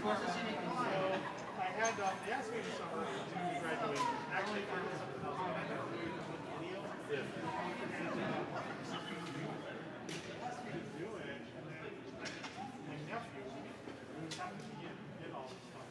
had, they asked me this summer to graduate. Actually, for something else. Yeah. Do it, and then my nephew, who's having to get all this stuff.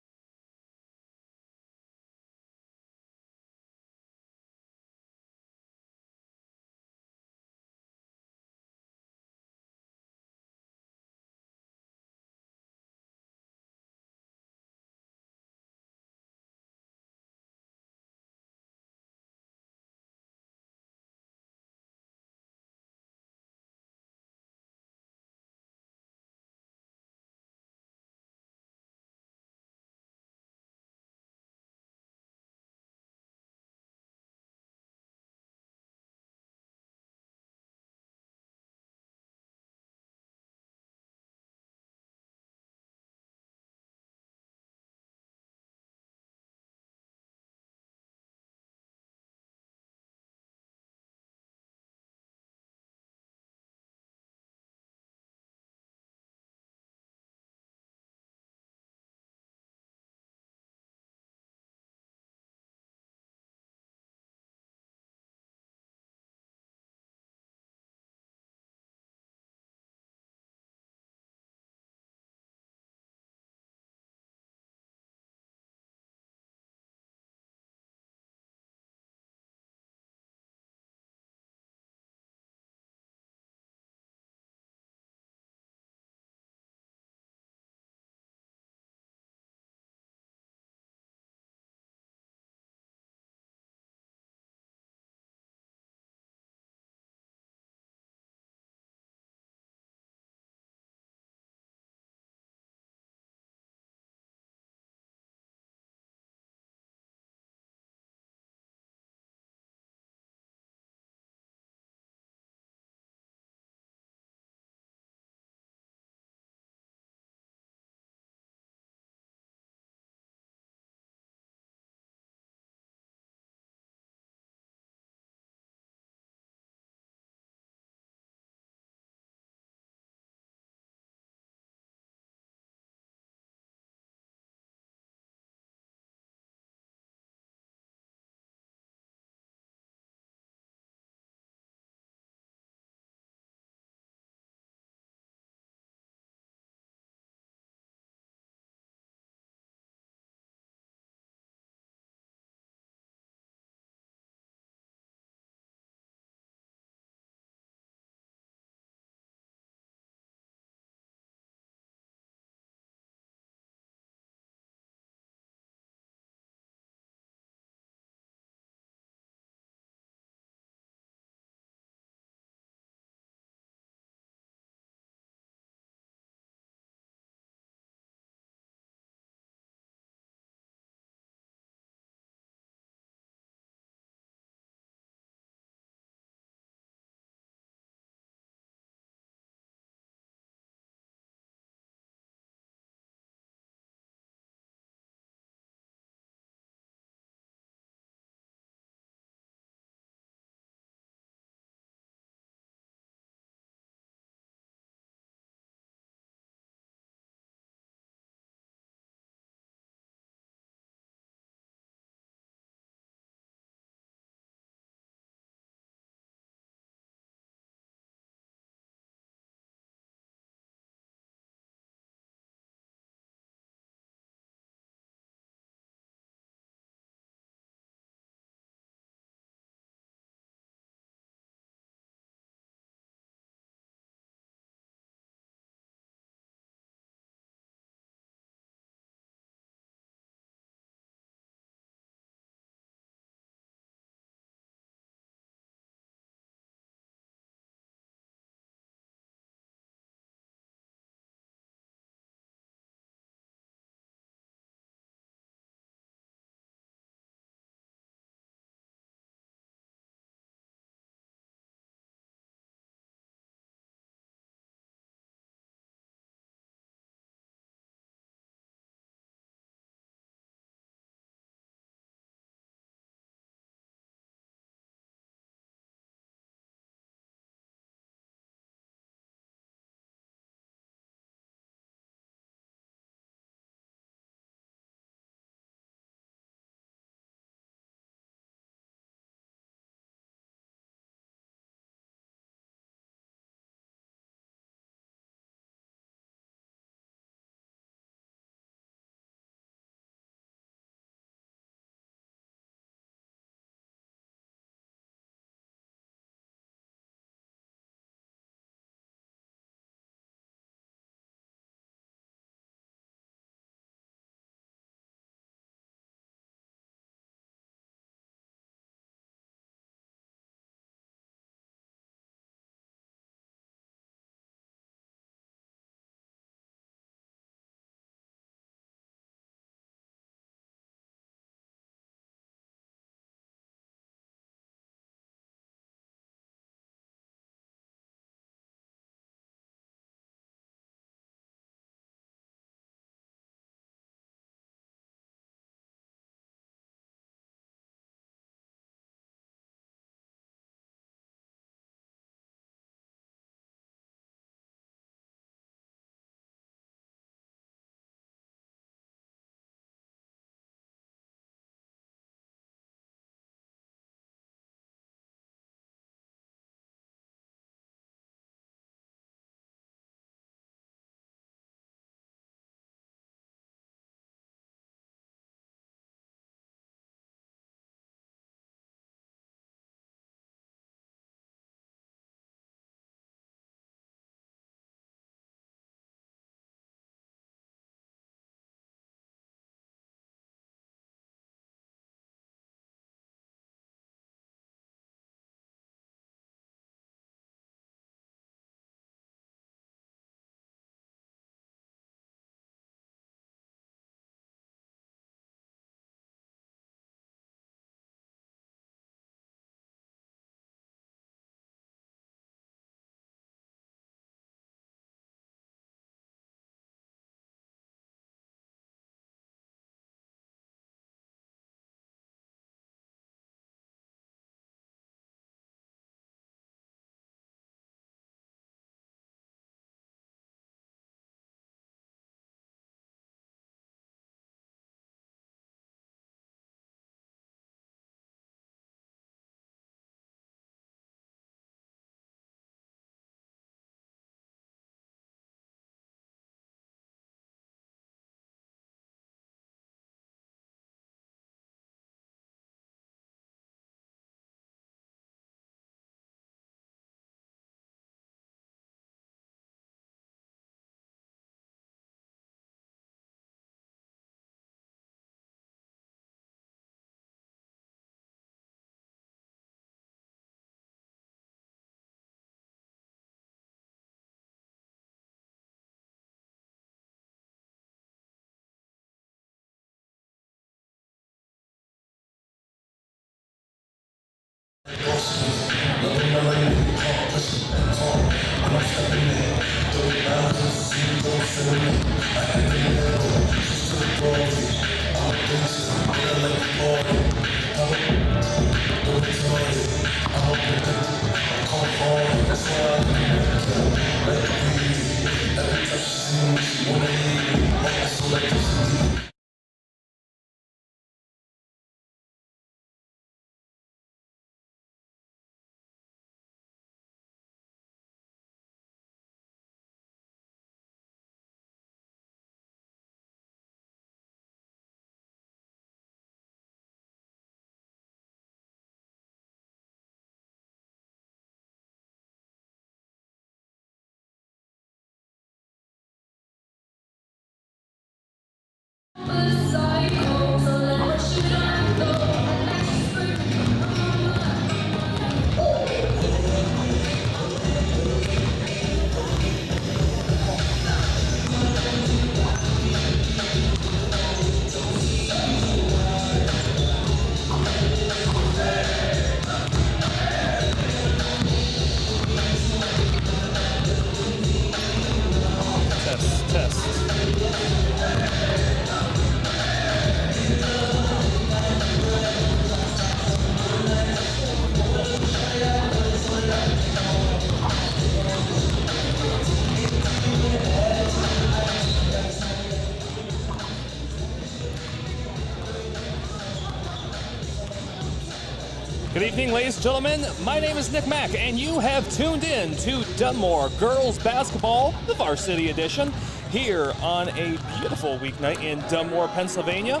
Good evening, ladies and gentlemen. My name is Nick Mack, and you have tuned in to Dunmore Girls Basketball, the Varsity Edition, here on a beautiful weeknight in Dunmore, Pennsylvania.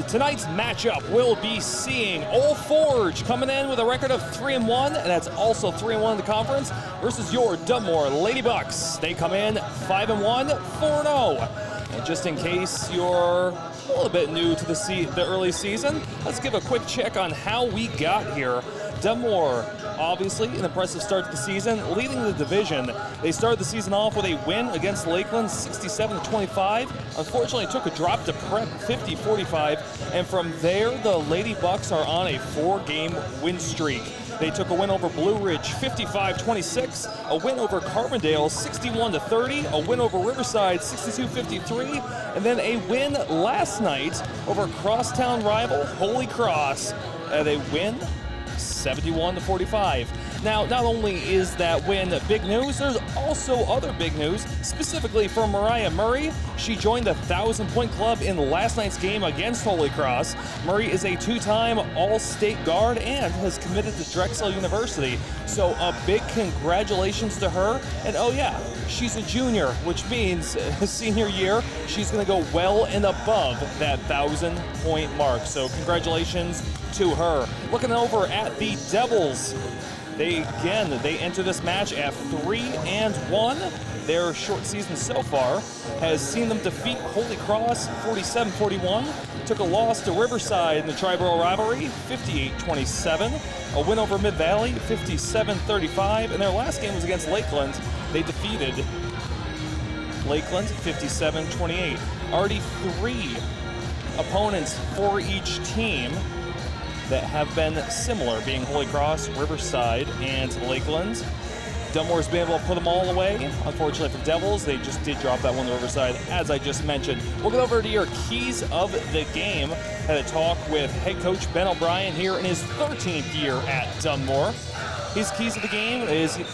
Tonight's matchup will be seeing Old Forge coming in with a record of 3-1, and that's also 3-1 in the conference, versus your Dunmore Lady Bucks. They come in 5-1, 4-0. And just in case you're a little bit new to the early season, let's give a quick check on how we got here. Dunmore, obviously, an impressive start to the season, leading the division. They started the season off with a win against Lakeland, 67-25. Unfortunately, it took a drop to Prep, 50-45. And from there, the Lady Bucks are on a 4-game win streak. They took a win over Blue Ridge, 55-26, a win over Carbondale, 61-30, a win over Riverside, 62-53, and then a win last night over crosstown rival Holy Cross. They win 71-45. Now, not only is that win big news, there's also other big news, specifically for Mariah Murray. She joined the 1,000-point club in last night's game against Holy Cross. Murray is a 2-time All-State guard and has committed to Drexel University. So a big congratulations to her. And oh yeah, she's a junior, which means senior year, she's going to go well and above that 1,000-point mark. So congratulations to her. Looking over at the Devils. They enter this match at 3-1. Their short season so far has seen them defeat Holy Cross 47-41, took a loss to Riverside in the Triborough rivalry 58-27, a win over Mid-Valley 57-35, and their last game was against Lakeland. They defeated Lakeland 57-28. Already 3 opponents for each team that have been similar, being Holy Cross, Riverside, and Lakeland. Dunmore's been able to put them all away. Unfortunately for Devils, they just did drop that one to Riverside, as I just mentioned. We'll get over to your keys of the game. Had a talk with head coach Ben O'Brien here in his 13th year at Dunmore. His keys of the game is he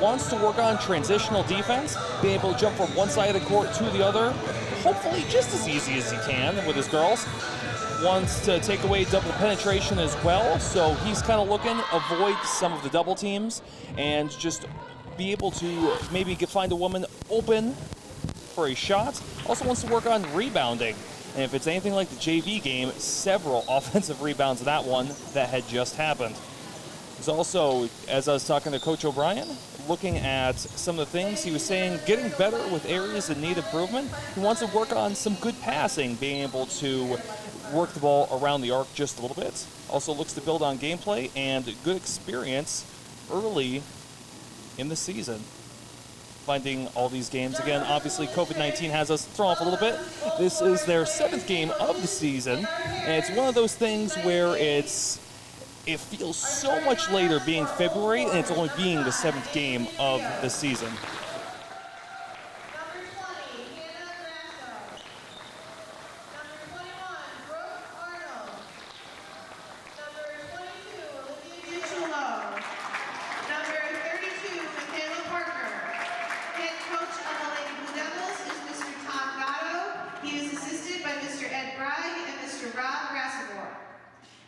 wants to work on transitional defense, being able to jump from one side of the court to the other, hopefully just as easy as he can with his girls. Wants to take away double penetration as well, so he's kind of looking to avoid some of the double teams and just be able to maybe find a woman open for a shot. Also wants to work on rebounding, and if it's anything like the JV game, several offensive rebounds in that one that had just happened. He's also, as I was talking to Coach O'Brien, looking at some of the things he was saying, getting better with areas that need improvement. He wants to work on some good passing, being able to work the ball around the arc just a little bit. Also looks to build on gameplay and good experience early in the season. Finding all these games. Again, obviously COVID-19 has us thrown off a little bit. This is their 7th game of the season, and it's one of those things where it's it feels so much later being February, and it's only being the 7th game of the season.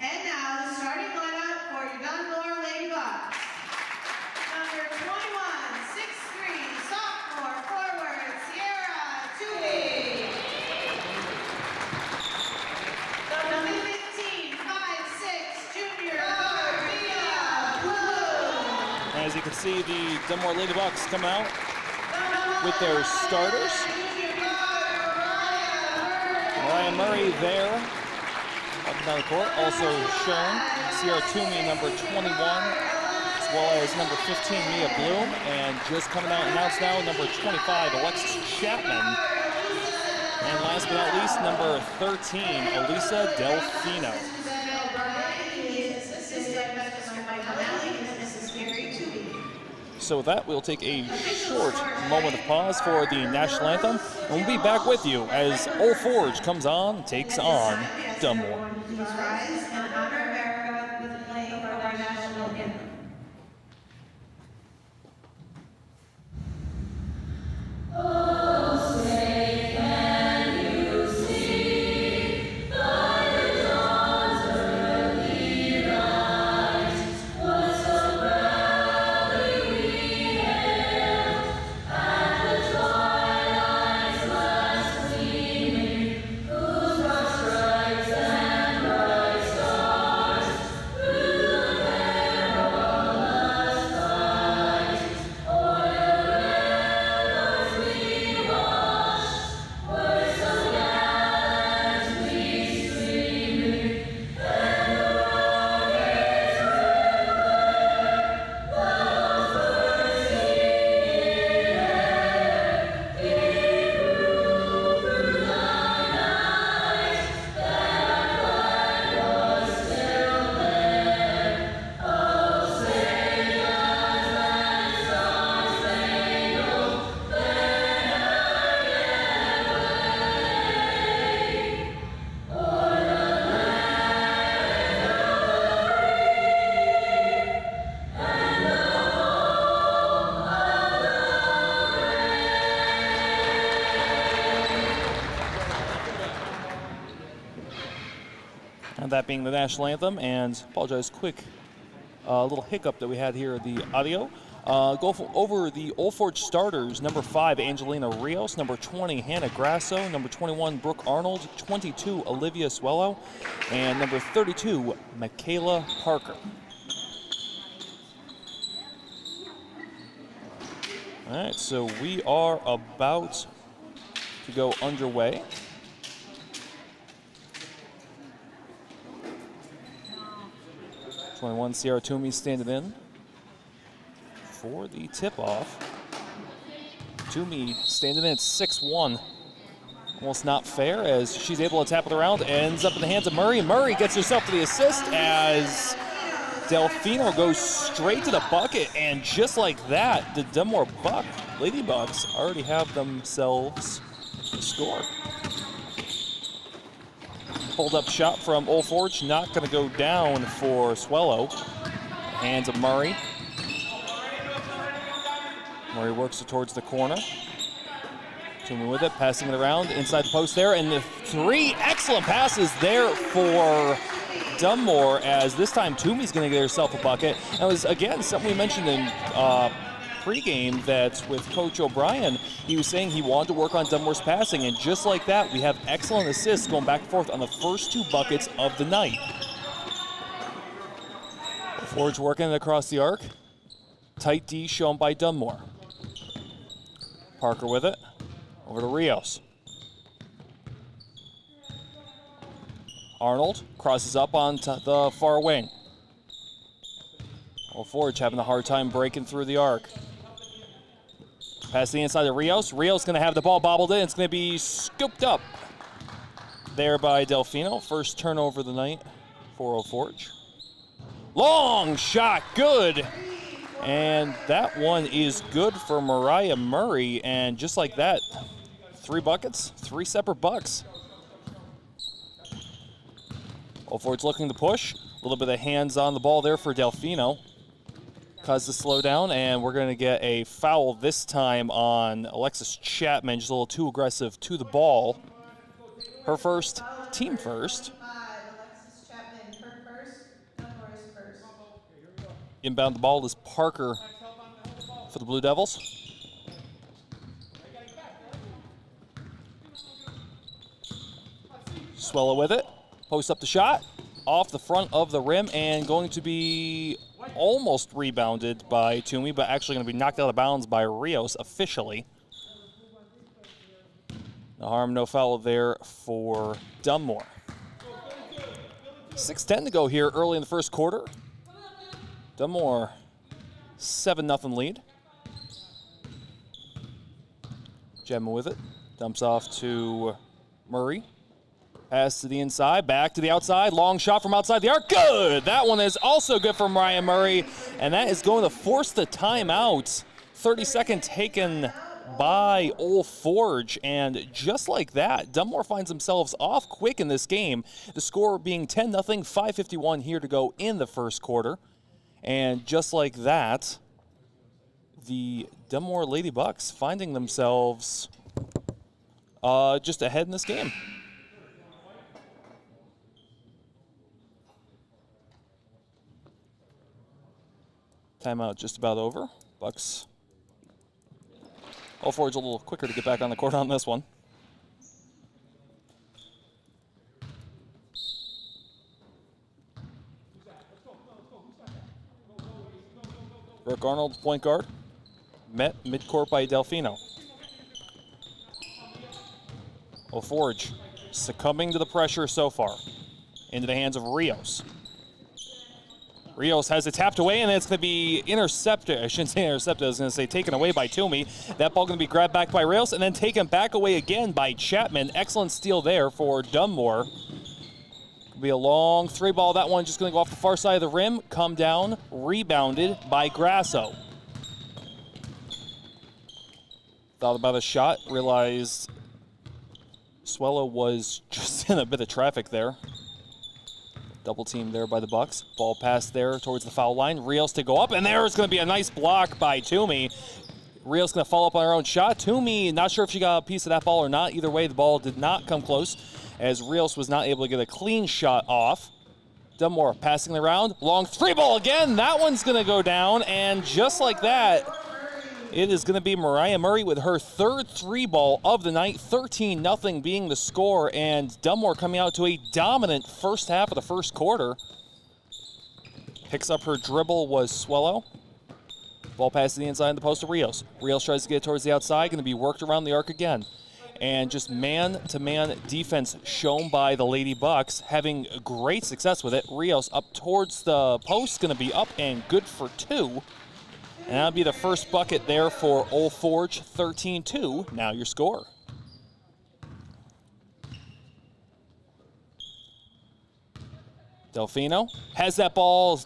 And now, the starting lineup for your Dunmore Lady Bucks. Number 21, 6'3", sophomore forward, Sierra Toomey. Number 15, 5'6", junior guard, Mia Blue. As you can see, the Dunmore Lady Bucks come out with their starters. Mariah Murray there. Up and down the court, also shown Sierra Toomey, number 21, as well as number 15, Mia Bloom, and just coming out announced now, number 25, Alexis Chapman, and last but not least, number 13, Elisa Delfino. So with that, we'll take a short moment of pause for the national anthem, and we'll be back with you as Old Forge comes on and takes on Dunmore. Please rise and honor America with the playing of our national anthem. That being the national anthem, and apologize, quick little hiccup that we had here at the audio. Go over the Old Forge starters. Number 5, Angelina Rios. Number 20, Hannah Grasso. Number 21, Brooke Arnold. 22, Olivia Swello. And number 32, Michaela Parker. All right, so we are about to go underway. Sierra Toomey standing in for the tip-off. Toomey standing in at 6'1". Almost not fair as she's able to tap it around. Ends up in the hands of Murray. Murray gets herself to the assist as Delfino goes straight to the bucket. And just like that, the Dunmore Lady Bucks already have themselves a score. Hold up shot from Old Forge, not going to go down for Swello. Hands of Murray. Murray works it towards the corner. Toomey with it, passing it around inside the post there, and the 3 excellent passes there for Dunmore, as this time Toomey's going to get herself a bucket. That was, again, something we mentioned in pregame, that with Coach O'Brien, he was saying he wanted to work on Dunmore's passing, and just like that, we have excellent assists going back and forth on the first 2 buckets of the night. Forge working it across the arc. Tight D shown by Dunmore. Parker with it. Over to Rios. Arnold crosses up onto the far wing. Old Forge having a hard time breaking through the arc. Pass the inside to Rios. Rios going to have the ball bobbled in. It's going to be scooped up there by Delfino. First turnover of the night for Old Forge. Long shot, good. And that one is good for Mariah Murray. And just like that, 3 buckets, 3 separate bucks. Forward's looking to push. A little bit of hands on the ball there for Delfino. Caused the slowdown, and we're going to get a foul this time on Alexis Chapman. Just a little too aggressive to the ball. Her first, team first. Alexis Chapman, her first, Dunmore's first. Inbound the ball is Parker for the Blue Devils. Swella with it. Post up the shot. Off the front of the rim and going to be almost rebounded by Toomey, but actually going to be knocked out of bounds by Rios officially. No harm, no foul there for Dunmore. 6:10 to go here early in the first quarter. Dunmore, 7-0 lead. Gemma with it. Dumps off to Murray. Pass to the inside, back to the outside. Long shot from outside the arc. Good! That one is also good for Mariah Murray, and that is going to force the timeout. 30-second taken by Old Forge, and just like that, Dunmore finds themselves off quick in this game. The score being 10-0, 5:51 here to go in the first quarter. And just like that, the Dunmore Lady Bucks finding themselves just ahead in this game. Timeout just about over. Bucks. Old Forge a little quicker to get back on the court on this one. Brooke Arnold, point guard. Met midcourt by Delfino. Old Forge succumbing to the pressure so far. Into the hands of Rios. Rios has it tapped away, and it's going to be intercepted. I shouldn't say intercepted. I was going to say taken away by Toomey. That ball going to be grabbed back by Rios and then taken back away again by Chapman. Excellent steal there for Dunmore. Be a long 3 ball. That one just going to go off the far side of the rim, come down, rebounded by Grasso. Thought about a shot, realized Swella was just in a bit of traffic there. Double team there by the Bucks. Ball pass there towards the foul line. Rios to go up, and there's going to be a nice block by Toomey. Rios going to follow up on her own shot. Toomey, not sure if she got a piece of that ball or not. Either way, the ball did not come close, as Rios was not able to get a clean shot off. Dunmore passing the round. Long 3 ball again. That one's going to go down, and just like that, it is going to be Mariah Murray with her 3rd 3 ball of the night. 13-0 being the score, and Dunmore coming out to a dominant first half of the first quarter. Picks up her dribble was Swello. Ball pass to the inside of the post to Rios. Rios tries to get it towards the outside, going to be worked around the arc again. And just man-to-man defense shown by the Lady Bucks, having great success with it. Rios up towards the post, going to be up and good for 2. And that'll be the first bucket there for Old Forge, 13-2. Now your score. Delfino has that ball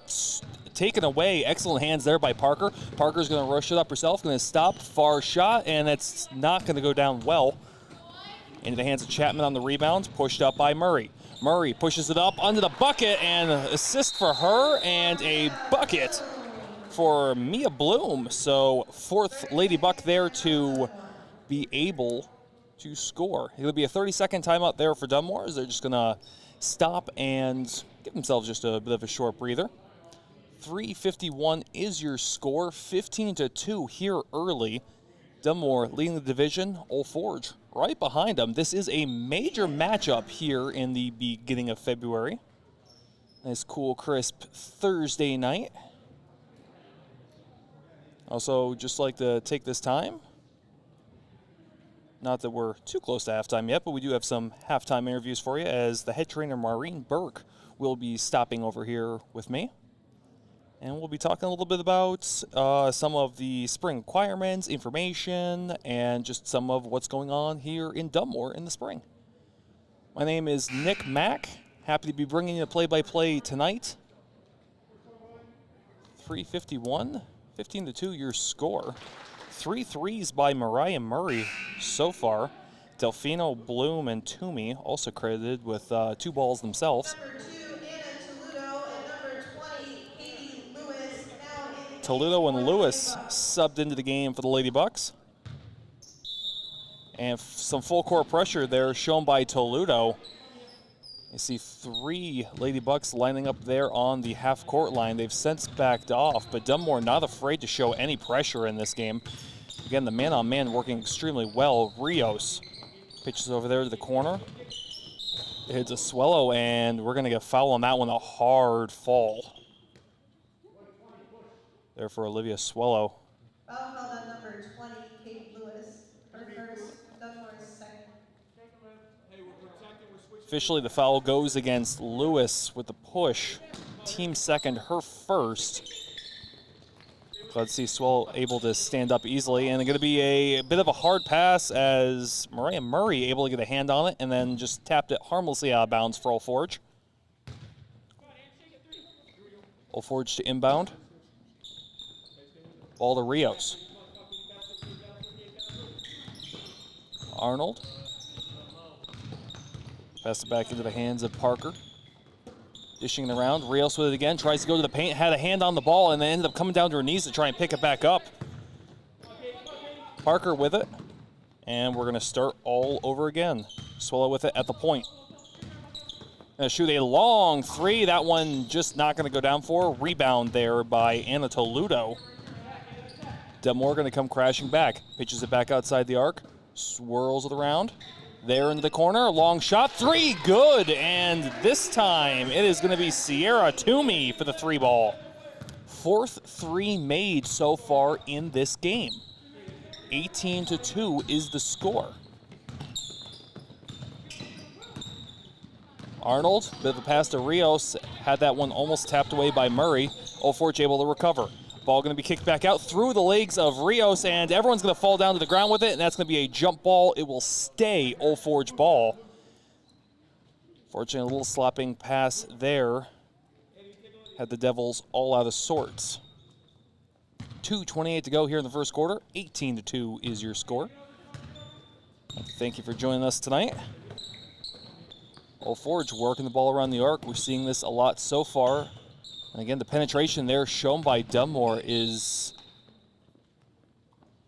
taken away. Excellent hands there by Parker. Parker's going to rush it up herself, going to stop, far shot, and it's not going to go down well. Into the hands of Chapman on the rebound, pushed up by Murray. Murray pushes it up under the bucket, and assist for her, and a bucket for Mia Bloom. So 4th Lady Buck there to be able to score. It'll be a 30-second timeout there for Dunmore, as they're just going to stop and give themselves just a bit of a short breather. 3:51 is your score, 15-2 here early. Dunmore leading the division, Old Forge right behind them. This is a major matchup here in the beginning of February. Nice, cool, crisp Thursday night. Also, just like to take this time, not that we're too close to halftime yet, but we do have some halftime interviews for you, as the head trainer, Maureen Burke, will be stopping over here with me. And we'll be talking a little bit about some of the spring requirements, information, and just some of what's going on here in Dunmore in the spring. My name is Nick Mack. Happy to be bringing you the play-by-play tonight. 3:51, 15-2 your score. 3 threes by Mariah Murray so far. Delfino, Bloom, and Toomey also credited with 2 balls themselves. Number 2, Anna Toledo, and number 20, Katie Lewis, now in Toledo and Lewis subbed into the game for the Lady Bucks. And some full court pressure there shown by Toledo. You see 3 Lady Bucks lining up there on the half-court line. They've since backed off, but Dunmore not afraid to show any pressure in this game. Again, the man-on-man working extremely well. Rios pitches over there to the corner. It hits a Swallow, and we're going to get foul on that one, a hard fall. There for Olivia Swallow. Foul called on number 20, Kate Lewis, her first, Dunmore's second. Officially, the foul goes against Lewis with the push. Team second, her first. Let's see Swallow able to stand up easily, and it's going to be a bit of a hard pass as Mariah Murray able to get a hand on it and then just tapped it harmlessly out of bounds for Old Forge. Old Forge to inbound. Ball to Rios. Arnold. Pass it back into the hands of Parker. Dishing it around. Rios with it again. Tries to go to the paint. Had a hand on the ball and then ended up coming down to her knees to try and pick it back up. Parker with it. And we're going to start all over again. Swallow with it at the point. Going to shoot a long 3. That one just not going to go down for. Rebound there by Anna Toledo. Dunmore going to come crashing back. Pitches it back outside the arc. Swirls it around. There into the corner, long shot, 3, good, and this time it is going to be Sierra Toomey for the 3 ball. 4th 3 made so far in this game. 18-2 is the score. Arnold, bit of a pass to Rios, had that one almost tapped away by Murray. Old Forge able to recover. Ball going to be kicked back out through the legs of Rios, and everyone's going to fall down to the ground with it, and that's going to be a jump ball. It will stay Old Forge ball. Fortunately, a little slapping pass there had the Devils all out of sorts. 2:28 to go here in the first quarter. 18-2 is your score. Thank you for joining us tonight. Old Forge working the ball around the arc. We're seeing this a lot so far. And again, the penetration there shown by Dunmore is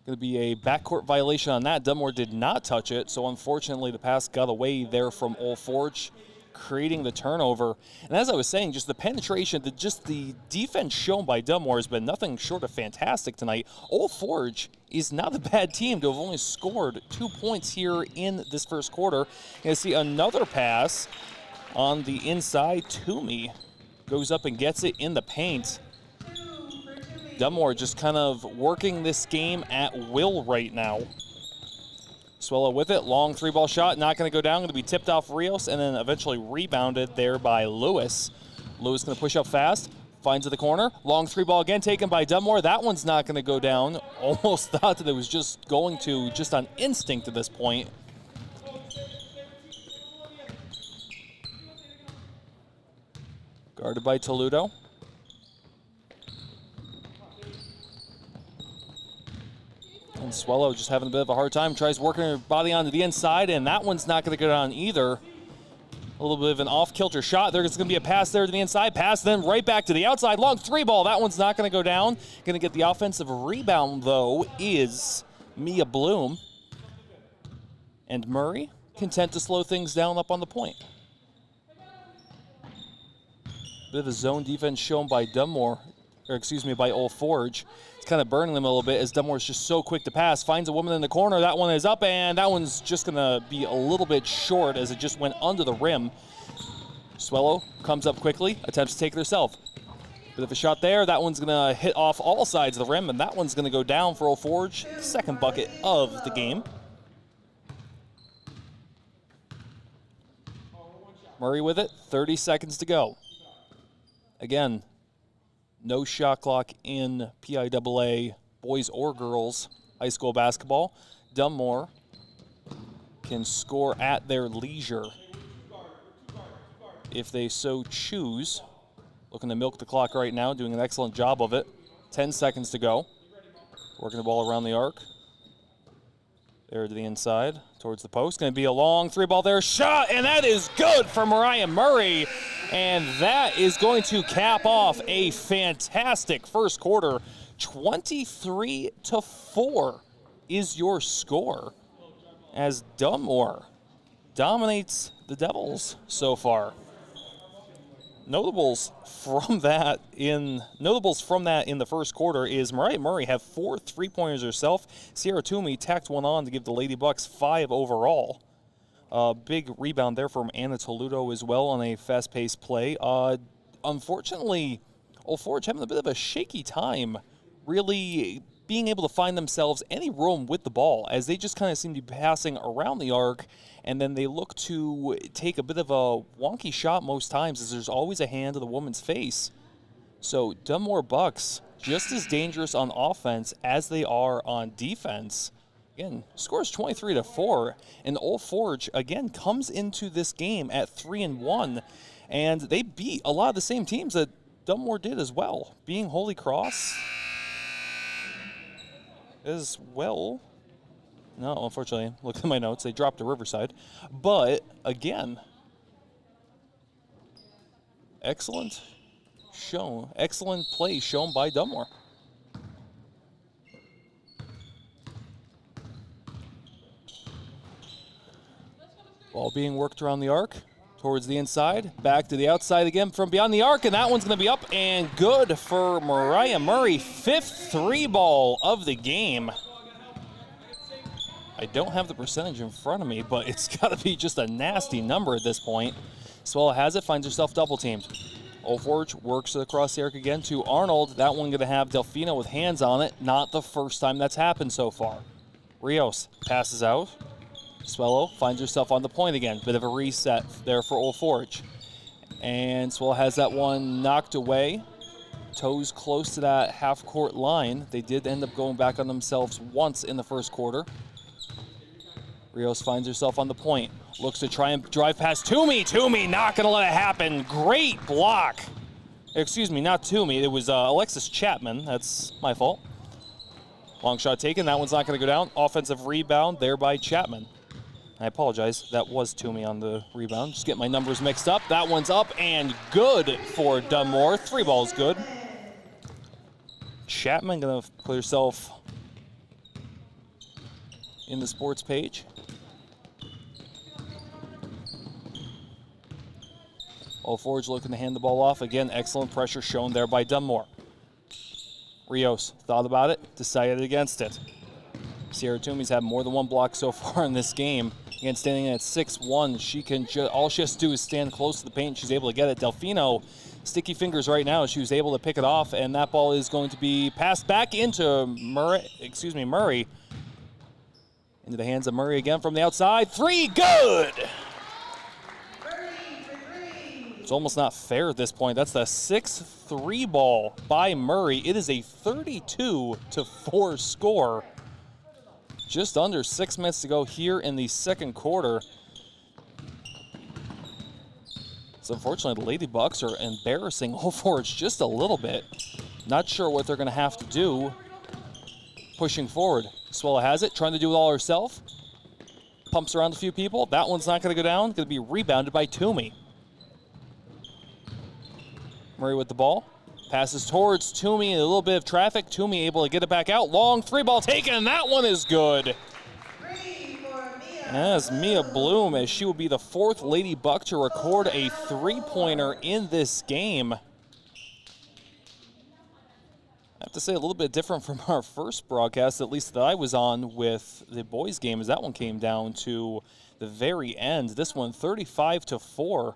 going to be a backcourt violation on that. Dunmore did not touch it, so unfortunately the pass got away there from Old Forge, creating the turnover. And as I was saying, just the penetration, the defense shown by Dunmore has been nothing short of fantastic tonight. Old Forge is not a bad team to have only scored 2 points here in this first quarter. You're going to see another pass on the inside. Toomey goes up and gets it in the paint. Dunmore just kind of working this game at will right now. Swallow with it, long 3-ball shot, not going to go down, going to be tipped off Rios and then eventually rebounded there by Lewis. Lewis going to push up fast, finds at the corner, long 3-ball again taken by Dunmore. That one's not going to go down. Almost thought that it was just going to, just on instinct at this point. Guarded by Toledo. And Swallow just having a bit of a hard time. Tries working her body onto the inside, and that one's not going to go down either. A little bit of an off-kilter shot. There's going to be a pass there to the inside. Pass then right back to the outside. Long 3-ball. That one's not going to go down. Going to get the offensive rebound, though, is Mia Bloom. And Murray content to slow things down up on the point. Bit of a zone defense shown by Dunmore, or excuse me, by Old Forge. It's kind of burning them a little bit as Dunmore's just so quick to pass. Finds a woman in the corner. That one is up, and that one's just going to be a little bit short as it just went under the rim. Swallow comes up quickly, attempts to take it herself. Bit of a shot there. That one's going to hit off all sides of the rim, and that one's going to go down for Old Forge. Second bucket of the game. Murray with it, 30 seconds to go. Again, no shot clock in PIAA boys or girls high school basketball. Dunmore can score at their leisure if they so choose. looking to milk the clock right now, doing an excellent job of it. 10 seconds to go. Working the ball around the arc. There to the inside, towards the post. Going to be a long 3-ball there. Shot, and that is good for Mariah Murray. And that is going to cap off a fantastic first quarter. 23-4 is your score as Dunmore dominates the Devils so far. Notables from that in the first quarter is Mariah Murray had 4 3-pointers herself. Sierra Toomey tacked one on to give the Lady Bucks 5 overall. Big rebound there from Anna Toludo as well on a fast-paced play. Unfortunately, Old Forge having a bit of a shaky time really being able to find themselves any room with the ball, as they just kind of seem to be passing around the arc, and then they look to take a bit of a wonky shot most times, as there's always a hand to the woman's face. So Dunmore Bucks just as dangerous on offense as they are on defense. Again, scores 23-4, and Old Forge again comes into this game at 3-1, and they beat a lot of the same teams that Dunmore did as well, being Holy Cross as well. No, unfortunately, look at my notes, they dropped to Riverside. But again, excellent play shown by Dunmore. Ball being worked around the arc, towards the inside, back to the outside again from beyond the arc, and that one's going to be up and good for Mariah Murray. 5th 3-ball of the game. I don't have the percentage in front of me, but it's got to be just a nasty number at this point. Swella has it, finds herself double-teamed. Old Forge works it across the arc again to Arnold. That one going to have Delfino with hands on it. Not the first time that's happened so far. Rios passes out. Swello finds herself on the point again. Bit of a reset there for Old Forge. And Swello has that one knocked away. Toes close to that half-court line. They did end up going back on themselves once in the first quarter. Rios finds herself on the point. Looks to try and drive past Toomey. Toomey not going to let it happen. Great block. Excuse me, not Toomey. It was Alexis Chapman. That's my fault. Long shot taken. That one's not going to go down. Offensive rebound there by Chapman. I apologize. That was Toomey on the rebound. Just get my numbers mixed up. That one's up and good for Dunmore. 3 balls good. Chapman going to put herself in the sports page. Old Forge looking to hand the ball off. Again, excellent pressure shown there by Dunmore. Rios thought about it, decided against it. Sierra Toomey's had more than one block so far in this game. Again, standing at 6'1", she can all she has to do is stand close to the paint. She's able to get it. Delfino, sticky fingers right now. She was able to pick it off, and that ball is going to be passed back into Murray. Into the hands of Murray again from the outside. 3, good! It's almost not fair at this point. That's the 6th 3-ball by Murray. It is a 32-4 score. Just under 6 minutes to go here in the second quarter. So unfortunately, the Lady Bucks are embarrassing Old Forge just a little bit. Not sure what they're going to have to do pushing forward. Swella has it, trying to do it all herself. Pumps around a few people. That one's not going to go down. Going to be rebounded by Toomey. Murray with the ball. Passes towards Toomey, a little bit of traffic. Toomey able to get it back out. Long 3-ball taken, and that one is good. As Mia Bloom, as she will be the 4th Lady Buck to record a 3-pointer in this game. I have to say, a little bit different from our first broadcast, at least that I was on with the boys' game, as that one came down to the very end. This one, 35-4.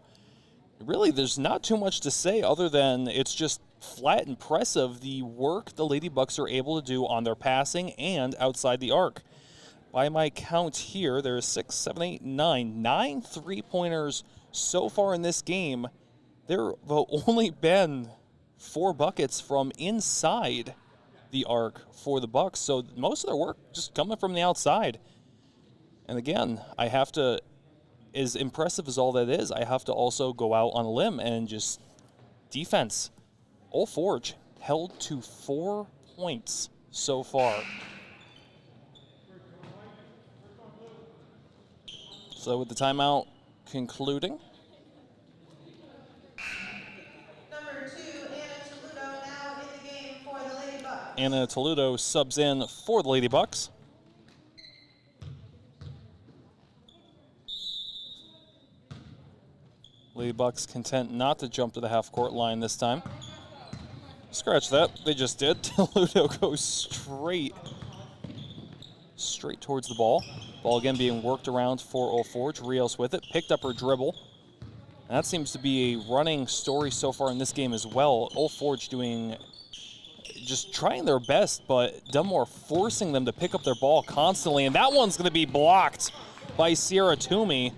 Really, there's not too much to say other than it's just flat impressive the work the Lady Bucks are able to do on their passing and outside the arc. By my count here, there's 6, 7, 8, 9 3-pointers so far in this game. There have only been 4 buckets from inside the arc for the Bucks, so most of their work just coming from the outside. And again, I have to, as impressive as all that is, I have to also go out on a limb and just defense, Old Forge held to 4 points so far. So with the timeout concluding. Number 2, Anna Toledo, now in the game for the Lady Bucks. Anna Toledo subs in for the Lady Bucks. Lady Bucks content not to jump to the half-court line this time. Scratch that, they just did. Toledo goes straight towards the ball. Ball again being worked around for Old Forge. Rios with it, picked up her dribble. And that seems to be a running story so far in this game as well. Old Forge just trying their best, but Dunmore forcing them to pick up their ball constantly. And that one's gonna be blocked by Sierra Toomey.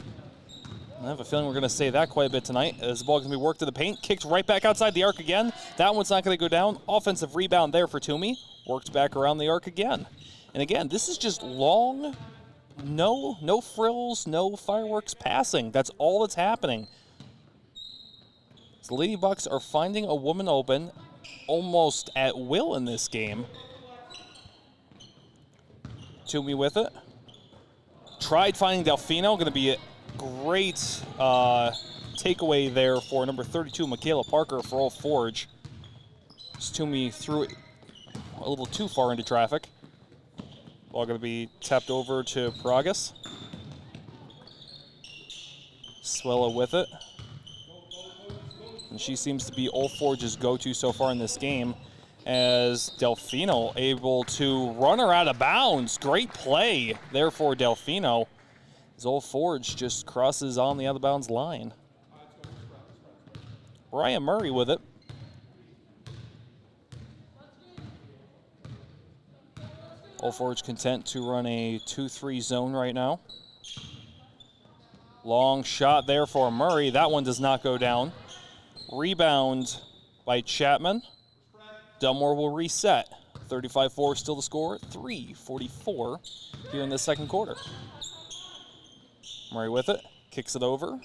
I have a feeling we're going to say that quite a bit tonight, as the ball is going to be worked to the paint, kicked right back outside the arc again. That one's not going to go down. Offensive rebound there for Toomey. Worked back around the arc again. And again, this is just long, no frills, no fireworks passing. That's all that's happening. So the Lady Bucks are finding a woman open almost at will in this game. Toomey with it. Tried finding Delfino, going to be great takeaway there for number 32, Michaela Parker, for Old Forge. Toomey threw it a little too far into traffic. Ball going to be tapped over to Pragas. Swella with it. And she seems to be Old Forge's go-to so far in this game, as Delfino able to run her out of bounds. Great play there for Delfino. Old Forge just crosses on the out-of-bounds line. Brian Murray with it. Old Forge content to run a 2-3 zone right now. Long shot there for Murray. That one does not go down. Rebound by Chapman. Dunmore will reset. 35-4 still the score. 3:44 here in the second quarter. Murray with it, kicks it over.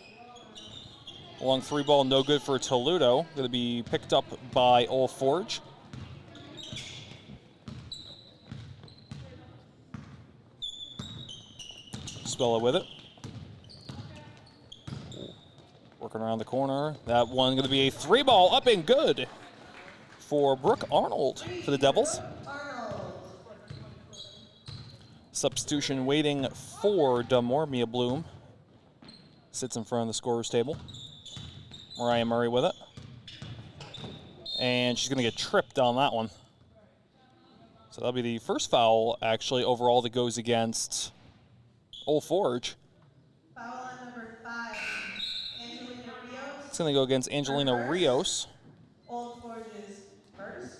Long 3 ball, no good for Toledo. Going to be picked up by Old Forge. Spella with it. Working around the corner. That one going to be a 3 ball, up and good for Brooke Arnold for the Devils. Substitution waiting for Dunmore. Mia Bloom sits in front of the scorer's table. Mariah Murray with it. And she's going to get tripped on that one. So that'll be the first foul, actually, overall that goes against Old Forge. Foul on number 5, Angelina Rios. It's going to go against Angelina Rios. Old Forge's first.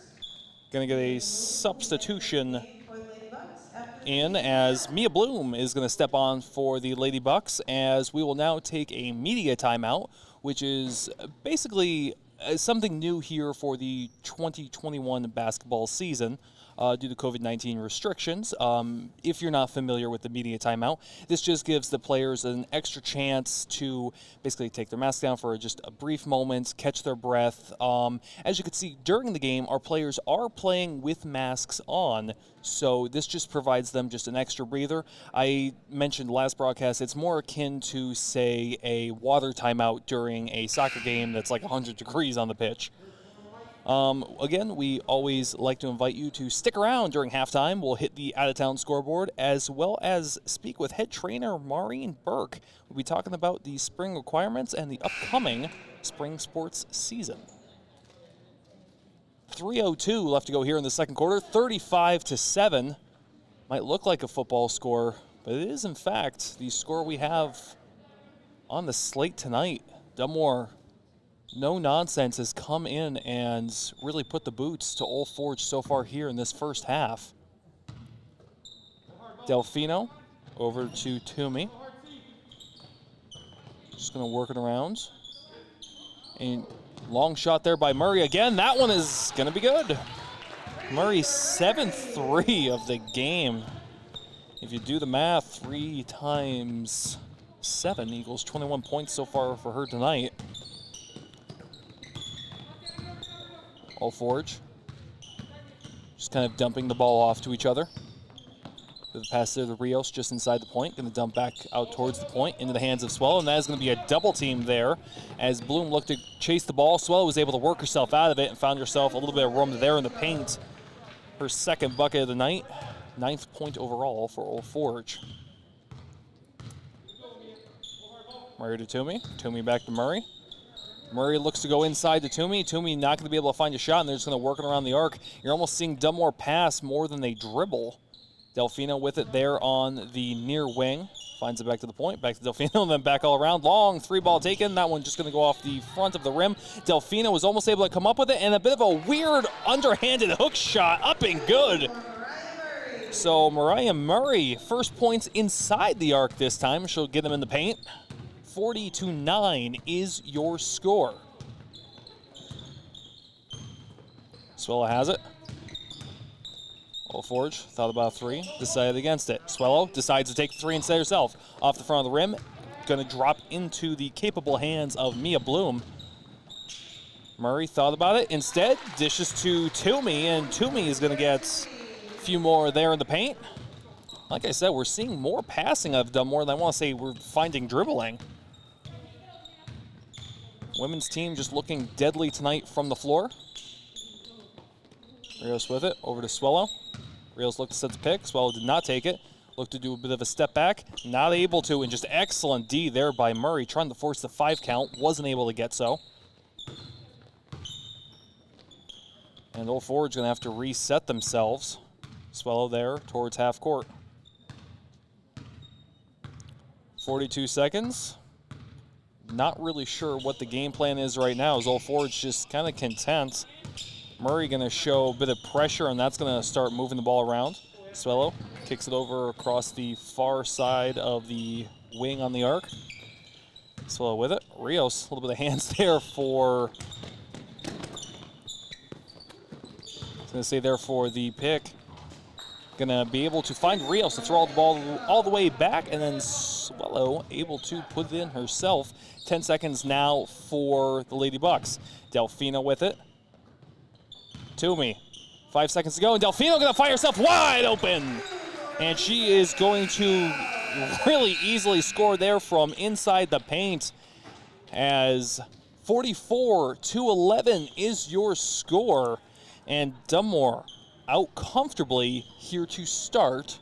Going to get a substitution in, as Mia Bloom is going to step on for the Lady Bucks, as we will now take a media timeout, which is basically something new here for the 2021 basketball season. Due to COVID-19 restrictions. If you're not familiar with the media timeout, this just gives the players an extra chance to basically take their mask down for just a brief moment, catch their breath. As you can see, during the game, our players are playing with masks on, so this just provides them just an extra breather. I mentioned last broadcast, it's more akin to, say, a water timeout during a soccer game that's like 100 degrees on the pitch. Again, we always like to invite you to stick around during halftime. We'll hit the out-of-town scoreboard, as well as speak with head trainer Maureen Burke. We'll be talking about the spring requirements and the upcoming spring sports season. 3:02 left to go here in the second quarter. 35-7. Might look like a football score, but it is, in fact, the score we have on the slate tonight. Dunmore, no nonsense, has come in and really put the boots to Old Forge so far here in this first half. Delfino over to Toomey. Just going to work it around. And long shot there by Murray again. That one is going to be good. Murray 7-3 of the game. If you do the math, 3 times 7 equals 21 points so far for her tonight. Forge just kind of dumping the ball off to each other. The pass there to Rios just inside the point. Going to dump back out towards the point into the hands of Swallow, and that is going to be a double team there as Bloom looked to chase the ball. Swallow was able to work herself out of it and found herself a little bit of room there in the paint. Her second bucket of the night, 9th point overall for Old Forge. Murray to Toomey. Toomey back to Murray. Murray looks to go inside to Toomey. Toomey not going to be able to find a shot, and they're just going to work it around the arc. You're almost seeing Dunmore pass more than they dribble. Delfino with it there on the near wing. Finds it back to the point, back to Delfino, and then back all around. Long three ball taken. That one just going to go off the front of the rim. Delfino was almost able to come up with it, and a bit of a weird underhanded hook shot up and good. So Mariah Murray, first points inside the arc this time. She'll get them in the paint. 40-9 is your score. Swallow has it. Old Forge thought about three, decided against it. Swallow decides to take the three instead herself. Off the front of the rim, going to drop into the capable hands of Mia Bloom. Murray thought about it. Instead, dishes to Toomey, and Toomey is going to get a few more there in the paint. Like I said, we're seeing more passing of Dunmore than I want to say we're finding dribbling. Women's team just looking deadly tonight from the floor. Rios with it, over to Swallow. Rios looked to set the pick. Swallow did not take it. Looked to do a bit of a step back. Not able to, and just excellent D there by Murray. Trying to force the 5 count. Wasn't able to get so. And Old Forge going to have to reset themselves. Swallow there towards half court. 42 seconds. Not really sure what the game plan is right now, as Old Forge just kind of content. Murray going to show a bit of pressure, and that's going to start moving the ball around. Swallow kicks it over across the far side of the wing on the arc. Swallow with it. Rios, a little bit of hands there for, I was going to say there for the pick. Going to be able to find Rios to throw the ball all the way back, and then Swallow able to put it in herself. 10 seconds now for the Lady Bucks. Delfino with it. Toomey, 5 seconds to go, and Delfino going to fire herself wide open. And she is going to really easily score there from inside the paint, as 44-11 is your score. And Dunmore out comfortably here to start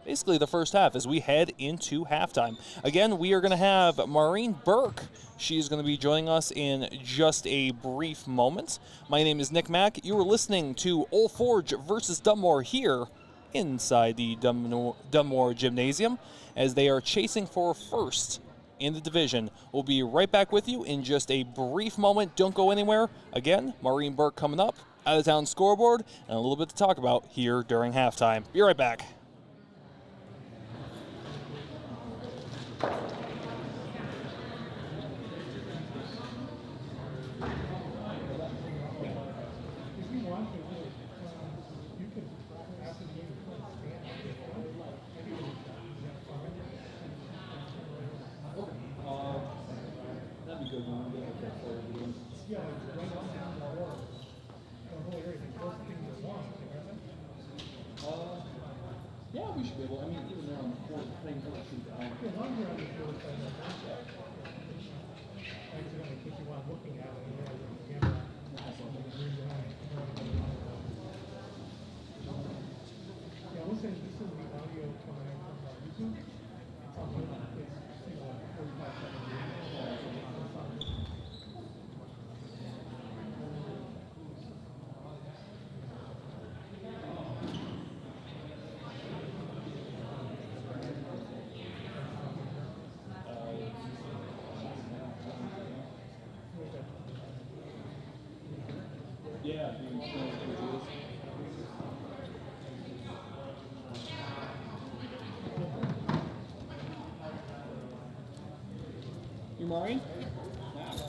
basically the first half as we head into halftime. Again, we are going to have Maureen Burke. She's going to be joining us in just a brief moment. My name is Nick Mack. You are listening to Old Forge versus Dunmore here inside the Dunmore Gymnasium as they are chasing for first in the division. We'll be right back with you in just a brief moment. Don't go anywhere. Again, Maureen Burke coming up, out of town scoreboard, and a little bit to talk about here during halftime. Be right back. Yeah, we should be able. I mean, even though on the court, playing shoot down. As long as you're on the court, I'm going to keep you on looking at it. Yeah, listen, this is the audio coming in from our YouTube. It's on the it's 45 seconds. Yeah, you Maureen?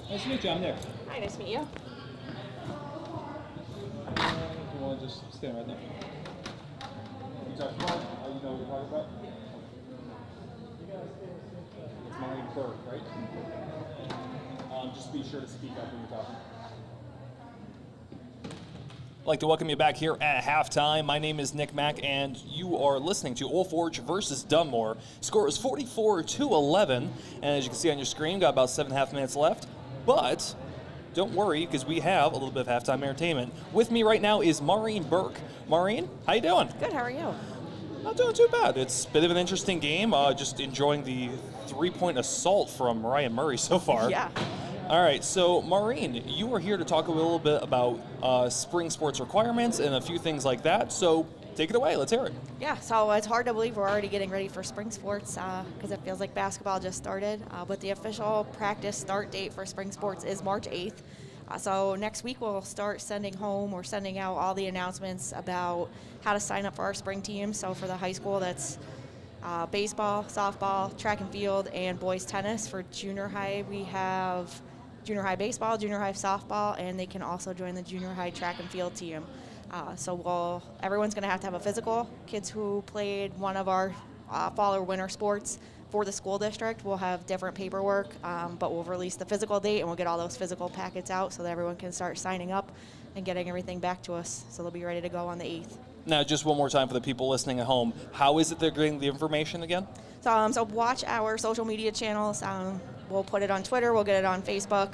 Nice to meet you. I'm Nick. Hi, nice to meet you. You want to just stand right there? You talk about? You know what you're talking about? It's Maureen Burke, right? Just be sure to speak up when you're talking. I'd like to welcome you back here at halftime. My name is Nick Mack, and you are listening to Old Forge versus Dunmore. Score is 44-11, and as you can see on your screen, got about 7.5 minutes left. But don't worry, because we have a little bit of halftime entertainment. With me right now is Maureen Burke. Maureen, how you doing? Good, how are you? Not doing too bad. It's a bit of an interesting game. Just enjoying the three-point assault from Mariah Murray so far. Yeah. All right, so Maureen, you are here to talk a little bit about spring sports requirements and a few things like that. So take it away. Let's hear it. Yeah, so it's hard to believe we're already getting ready for spring sports because it feels like basketball just started. But the official practice start date for spring sports is March 8th. So next week we'll start sending out all the announcements about how to sign up for our spring team. So for the high school, that's baseball, softball, track and field, and boys tennis. For junior high, we have junior high baseball, junior high softball, and they can also join the junior high track and field team. So everyone's going to have a physical. Kids who played one of our fall or winter sports for the school district will have different paperwork, but we'll release the physical date and we'll get all those physical packets out so that everyone can start signing up and getting everything back to us. So they'll be ready to go on the 8th. Now, just one more time for the people listening at home, how is it they're getting the information again? So watch our social media channels. We'll put it on Twitter. We'll get it on Facebook.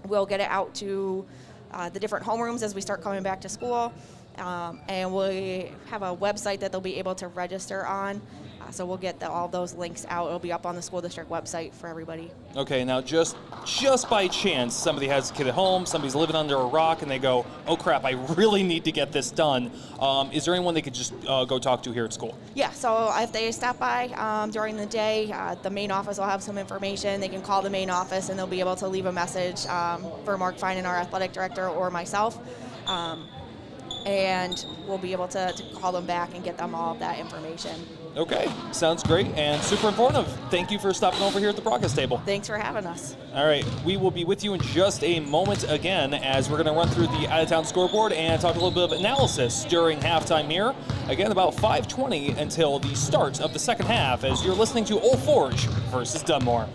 We'll get it out to the different homerooms as we start coming back to school. And we have a website that they'll be able to register on. So we'll get all those links out. It'll be up on the school district website for everybody. Okay, now just by chance, somebody has a kid at home, somebody's living under a rock, and they go, oh crap, I really need to get this done. Is there anyone they could just go talk to here at school? Yeah, so if they stop by during the day, the main office will have some information. They can call the main office and they'll be able to leave a message for Mark Finan, our athletic director, or myself. And we'll be able to call them back and get them all of that information. Okay, sounds great and super informative. Thank you for stopping over here at the broadcast table. Thanks for having us. All right, we will be with you in just a moment again as we're going to run through the out-of-town scoreboard and talk a little bit of analysis during halftime here. Again, about 5:20 until the start of the second half as you're listening to Old Forge versus Dunmore.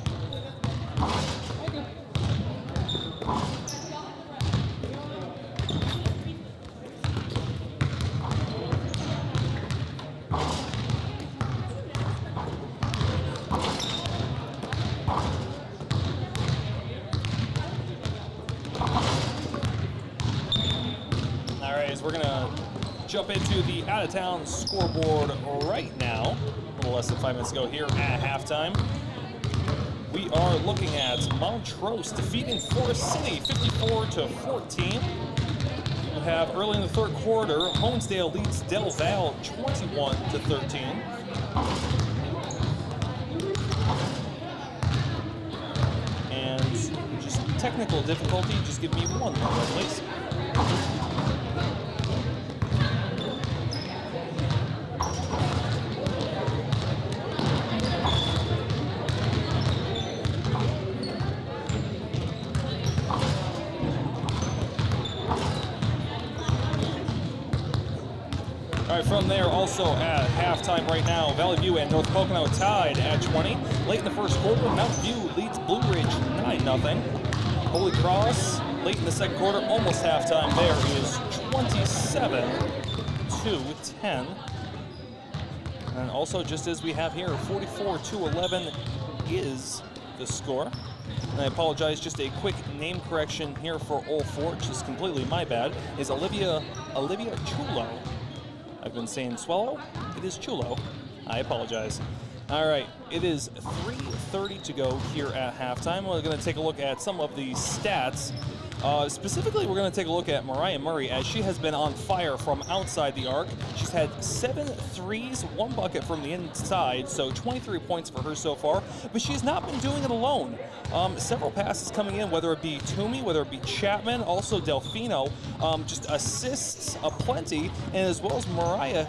We're going to jump into the out-of-town scoreboard right now. A little less than 5 minutes ago here at halftime. We are looking at Montrose defeating Forest City 54-14. We have early in the third quarter, Honesdale leads Del Val 21-13. And just technical difficulty, just give me one moment, please. From there, also at halftime right now, Valley View and North Pocono tied at 20. Late in the first quarter, Mountain View leads Blue Ridge 9-0. Holy Cross, late in the second quarter, almost halftime there, is 27-10. And also, just as we have here, 44-11 is the score. And I apologize, just a quick name correction here for Old Forge, just completely my bad, is Olivia Chulo. I've been saying Swallow. It is Chulo. I apologize. All right, it is 3:30 to go here at halftime. We're going to take a look at some of the stats. Specifically, we're going to take a look at Mariah Murray as she has been on fire from outside the arc. She's had 7 threes, 1 bucket from the inside, so 23 points for her so far. But she's not been doing it alone. Several passes coming in, whether it be Toomey, whether it be Chapman, also Delfino, just assists aplenty, and as well as Mariah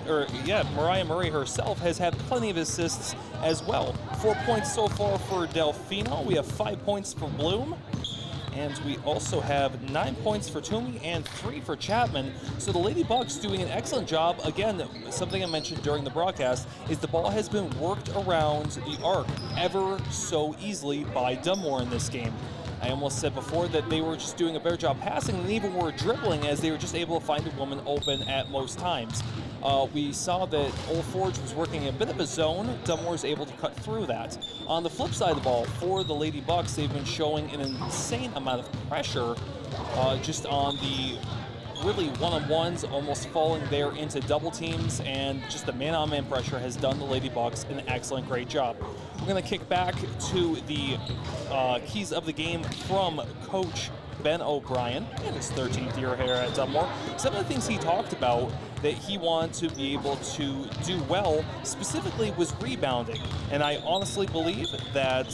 Murray herself has had plenty of assists as well. 4 points so far for Delfino. We have 5 points for Bloom. And we also have 9 points for Toomey and 3 for Chapman. So the Lady Bucks doing an excellent job. Again, something I mentioned during the broadcast is the ball has been worked around the arc ever so easily by Dunmore in this game. I almost said before that they were just doing a better job passing than even were dribbling, as they were just able to find a woman open at most times. We saw that Old Forge was working a bit of a zone. Dunmore was able to cut through that. On the flip side of the ball, for the Lady Bucks, they've been showing an insane amount of pressure just on the really one-on-ones, almost falling there into double teams, and just the man-on-man pressure has done the Lady Bucks an excellent, great job. We're going to kick back to the keys of the game from Coach Ben O'Brien in his 13th year here at Dunmore. Some of the things he talked about that he wanted to be able to do well specifically was rebounding. And I honestly believe that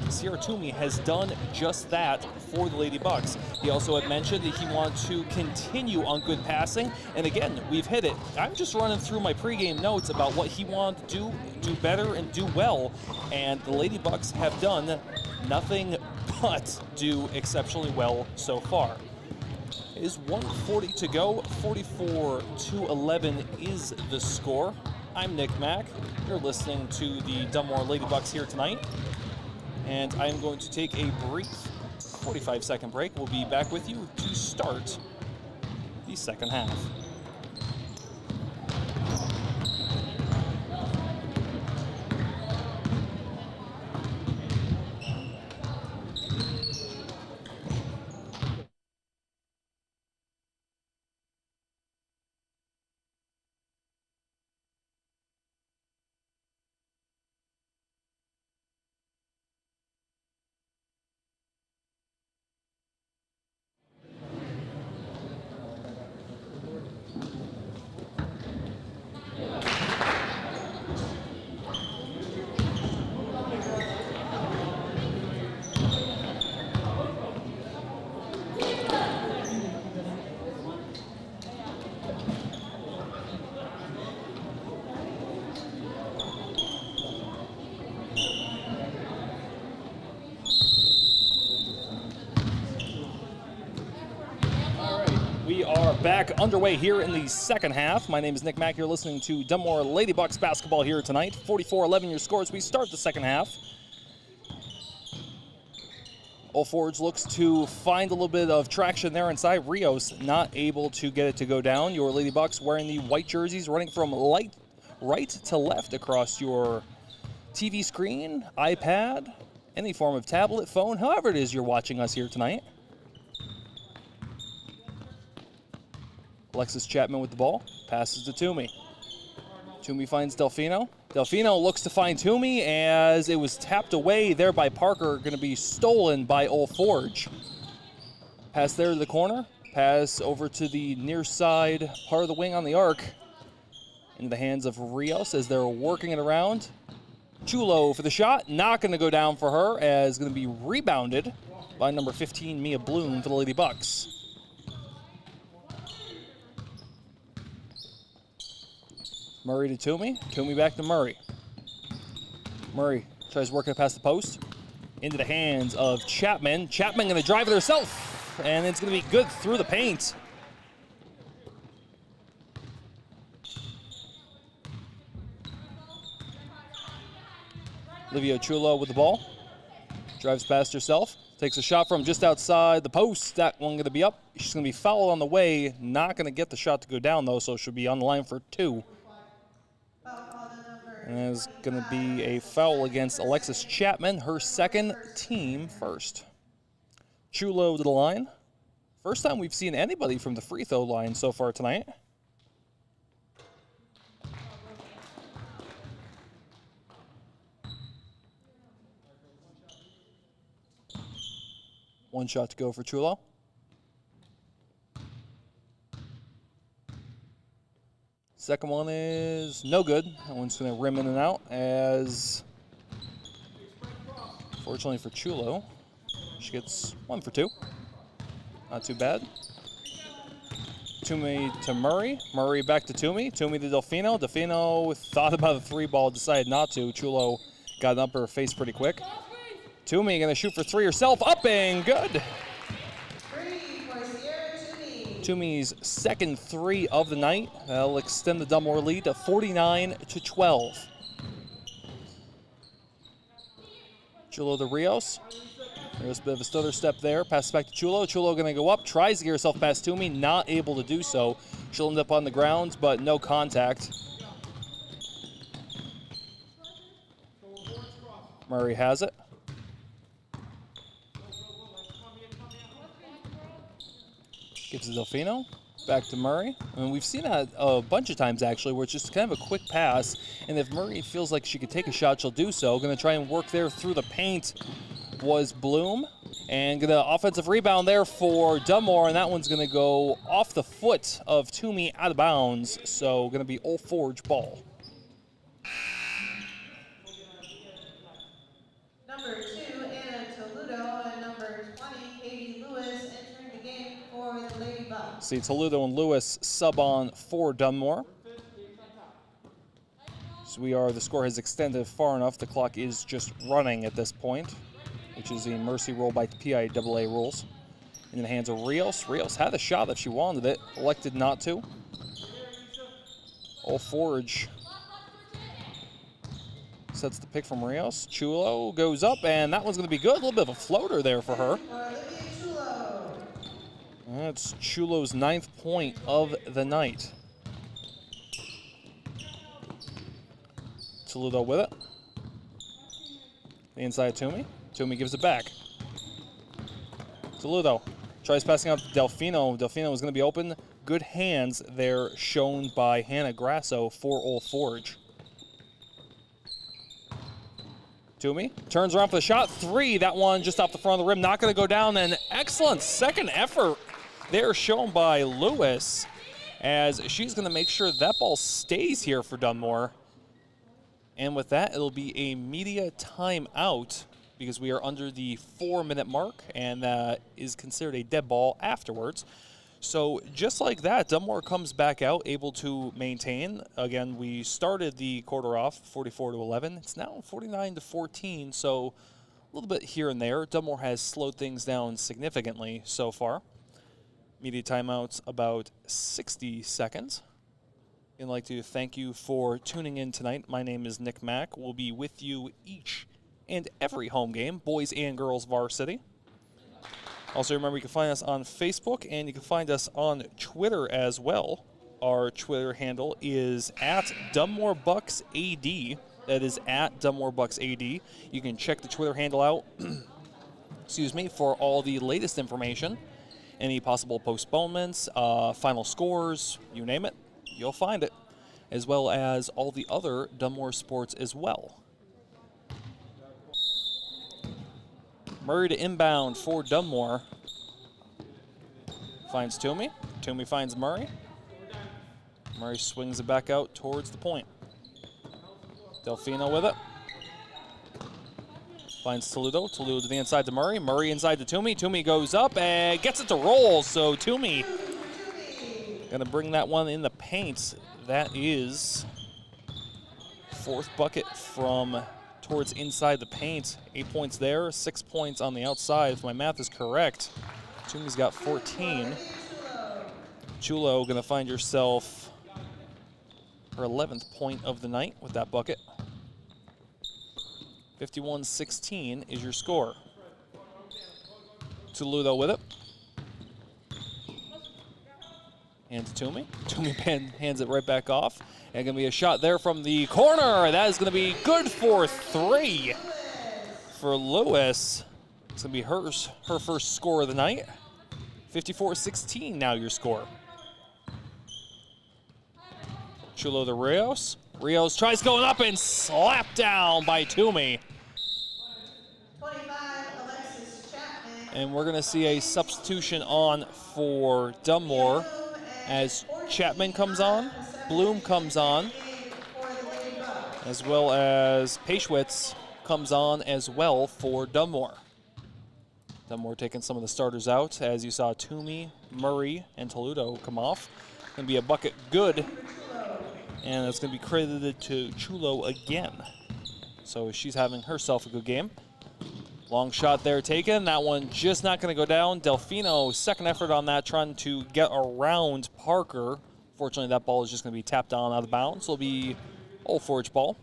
Sierra Toomey has done just that for the Lady Bucks. He also had mentioned that he wanted to continue on good passing. And again, we've hit it. I'm just running through my pregame notes about what he wanted to do better and do well. And the Lady Bucks have done nothing but do exceptionally well so far. It is 1:40 to go, 44-11 is the score. I'm Nick Mack. You're listening to the Dunmore Lady Bucks here tonight. And I'm going to take a brief 45-second break. We'll be back with you to start the second half. Back underway here in the second half. My name is Nick Mack. You're listening to Dunmore Lady Bucks basketball here tonight. 44-11 your score as we start the second half. Old Forge looks to find a little bit of traction there inside. Rios not able to get it to go down. Your Lady Bucks wearing the white jerseys, running from right to left across your TV screen, iPad, any form of tablet, phone, however it is you're watching us here tonight. Alexis Chapman with the ball, passes to Toomey. Toomey finds Delfino. Delfino looks to find Toomey as it was tapped away there by Parker, going to be stolen by Old Forge. Pass there to the corner, pass over to the near side part of the wing on the arc. In the hands of Rios as they're working it around. Chulo for the shot, not going to go down for her, as going to be rebounded by number 15, Mia Bloom for the Lady Bucks. Murray to Toomey. Toomey back to Murray. Murray tries working past the post. Into the hands of Chapman. Chapman going to drive it herself. And it's going to be good through the paint. Olivia Chulo with the ball. Drives past herself. Takes a shot from just outside the post. That one going to be up. She's going to be fouled on the way. Not going to get the shot to go down, though, so she'll be on the line for 2. And there's going to be a foul against Alexis Chapman, her second, team first. Chulo to the line. First time we've seen anybody from the free throw line so far tonight. One shot to go for Chulo. Second one is no good. That one's going to rim in and out, as fortunately for Chulo, she gets 1 for 2. Not too bad. Toomey to Murray. Murray back to Toomey. Toomey to Delfino. Delfino thought about a 3-ball, decided not to. Chulo got it up her face pretty quick. Toomey going to shoot for 3 herself. Up and good. Toomey's second 3 of the night. That'll extend the Dunmore lead to 49-12. Chulo to Rios. There's a bit of a stutter step there. Pass back to Chulo. Chulo going to go up. Tries to get herself past Toomey. Not able to do so. She'll end up on the ground, but no contact. Murray has it. Gives it to Delfino. Back to Murray. I mean, we've seen that a bunch of times, actually, where it's just kind of a quick pass. And if Murray feels like she could take a shot, she'll do so. Going to try and work there through the paint was Bloom. And the offensive rebound there for Dunmore, and that one's going to go off the foot of Toomey out of bounds. So going to be Old Forge ball. Number 2, Anna Toledo, and number 20, Katie Lewis, entering the game for the Lady Bucks. See Toledo and Lewis sub on for Dunmore. So the score has extended far enough. The clock is just running at this point, which is the mercy rule by PIAA rules. In the hands of Rios. Rios had a shot if she wanted it, elected not to. Old Forge sets the pick from Rios. Chulo goes up, and that one's going to be good. A little bit of a floater there for her. That's Chulo's 9th point of the night. Toledo with it. The inside Toomey. Toomey gives it back. Toledo tries passing out to Delfino. Delfino is going to be open. Good hands there shown by Hannah Grasso for Old Forge. Toomey turns around for the shot. 3, that one just off the front of the rim. Not going to go down. An excellent second effort there shown by Lewis, as she's going to make sure that ball stays here for Dunmore. And with that, it'll be a media timeout because we are under the 4-minute mark, and that is considered a dead ball afterwards. So just like that, Dunmore comes back out, able to maintain. Again, we started the quarter off 44-11. It's now 49-14, so a little bit here and there. Dunmore has slowed things down significantly so far. Media timeouts about 60 seconds. I'd like to thank you for tuning in tonight. My name is Nick Mack. We'll be with you each and every home game, boys and girls varsity. Also, remember, you can find us on Facebook, and you can find us on Twitter as well. Our Twitter handle is @DunmoreBucksAD. That is @DunmoreBucksAD. You can check the Twitter handle out for all the latest information. Any possible postponements, final scores, you name it, you'll find it, as well as all the other Dunmore sports as well. Murray to inbound for Dunmore. Finds Toomey. Toomey finds Murray. Murray swings it back out towards the point. Delfino with it. Finds Toledo. Toledo to the inside to Murray. Murray inside to Toomey. Toomey goes up and gets it to roll. So Toomey gonna bring that one in the paint. That is 4th bucket from towards inside the paint. 8 points there, 6 points on the outside, if my math is correct. Toomey's got 14. Chulo gonna find yourself her 11th point of the night with that bucket. 51-16 is your score. Toledo with it. Hands to Toomey. Toomey hands it right back off. And going to be a shot there from the corner. That is going to be good for 3 for Lewis. It's going to be her first score of the night. 54-16 now your score. Chulo to Rios. Rios tries going up and slapped down by Toomey. 25, Alexis Chapman. And we're going to see a substitution on for Dunmore as Chapman comes on, Bloom comes on, as well as Pashwitz comes on as well for Dunmore. Dunmore taking some of the starters out, as you saw Toomey, Murray, and Toledo come off. Going to be a bucket good, and it's going to be credited to Chulo again. So she's having herself a good game. Long shot there taken. That one just not going to go down. Delfino, second effort on that, trying to get around Parker. Fortunately, that ball is just going to be tapped down out of bounds. So it'll be Old Forge ball.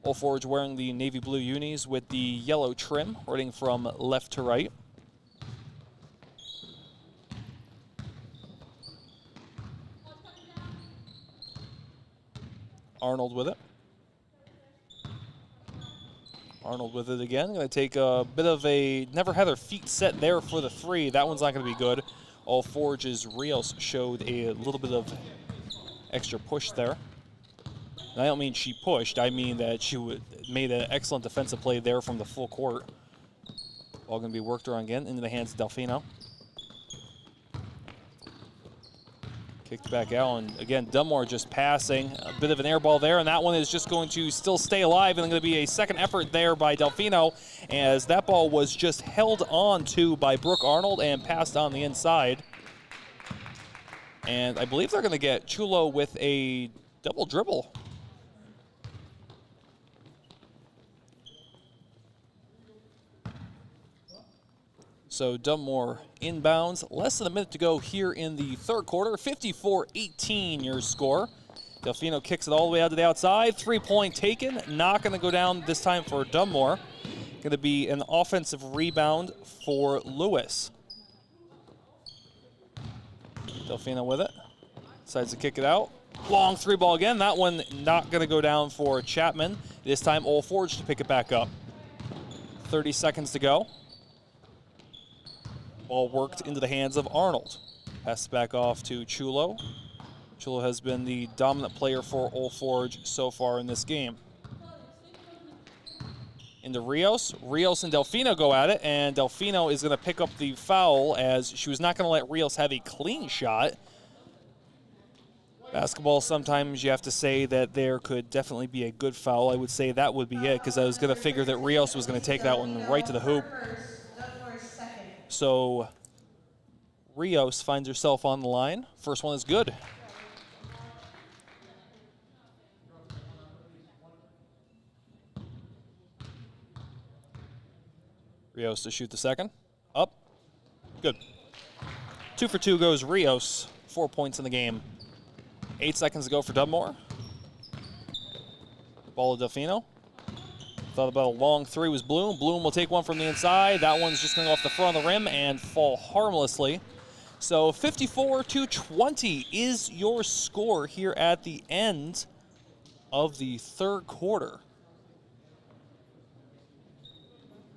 Old Forge wearing the navy blue unis with the yellow trim, running from left to right. Arnold with it. Arnold with it again. Going to take a bit of a, never had her feet set there for the three. That one's not going to be good. All Forge's Rios showed a little bit of extra push there. And I don't mean she pushed. I mean that she made an excellent defensive play there from the full court. Ball going to be worked around again into the hands of Delfino. Kicked back out, and again, Dunmore just passing. A bit of an air ball there, and that one is just going to still stay alive, and going to be a second effort there by Delfino, as that ball was just held on to by Brooke Arnold and passed on the inside. And I believe they're going to get Chulo with a double dribble. So Dunmore inbounds. Less than a minute to go here in the third quarter. 54-18 your score. Delfino kicks it all the way out to the outside. 3-point taken. Not going to go down this time for Dunmore. Going to be an offensive rebound for Lewis. Delfino with it. Decides to kick it out. Long three ball again. That one not going to go down for Chapman. This time Old Forge to pick it back up. 30 seconds to go. Ball worked into the hands of Arnold. Passes back off to Chulo. Chulo has been the dominant player for Old Forge so far in this game. Into Rios. Rios and Delfino go at it, and Delfino is going to pick up the foul as she was not going to let Rios have a clean shot. Basketball, sometimes you have to say that there could definitely be a good foul. I would say that would be it, because I was going to figure that Rios was going to take that one right to the hoop. So Rios finds herself on the line. First one is good. Rios to shoot the second. Up. Good. 2 for 2 goes Rios. 4 points in the game. 8 seconds to go for Dunmore. Ball to Delfino. Thought about a long three was Bloom. Bloom will take one from the inside. That one's just going to go off the front of the rim and fall harmlessly. So 54-20 is your score here at the end of the third quarter.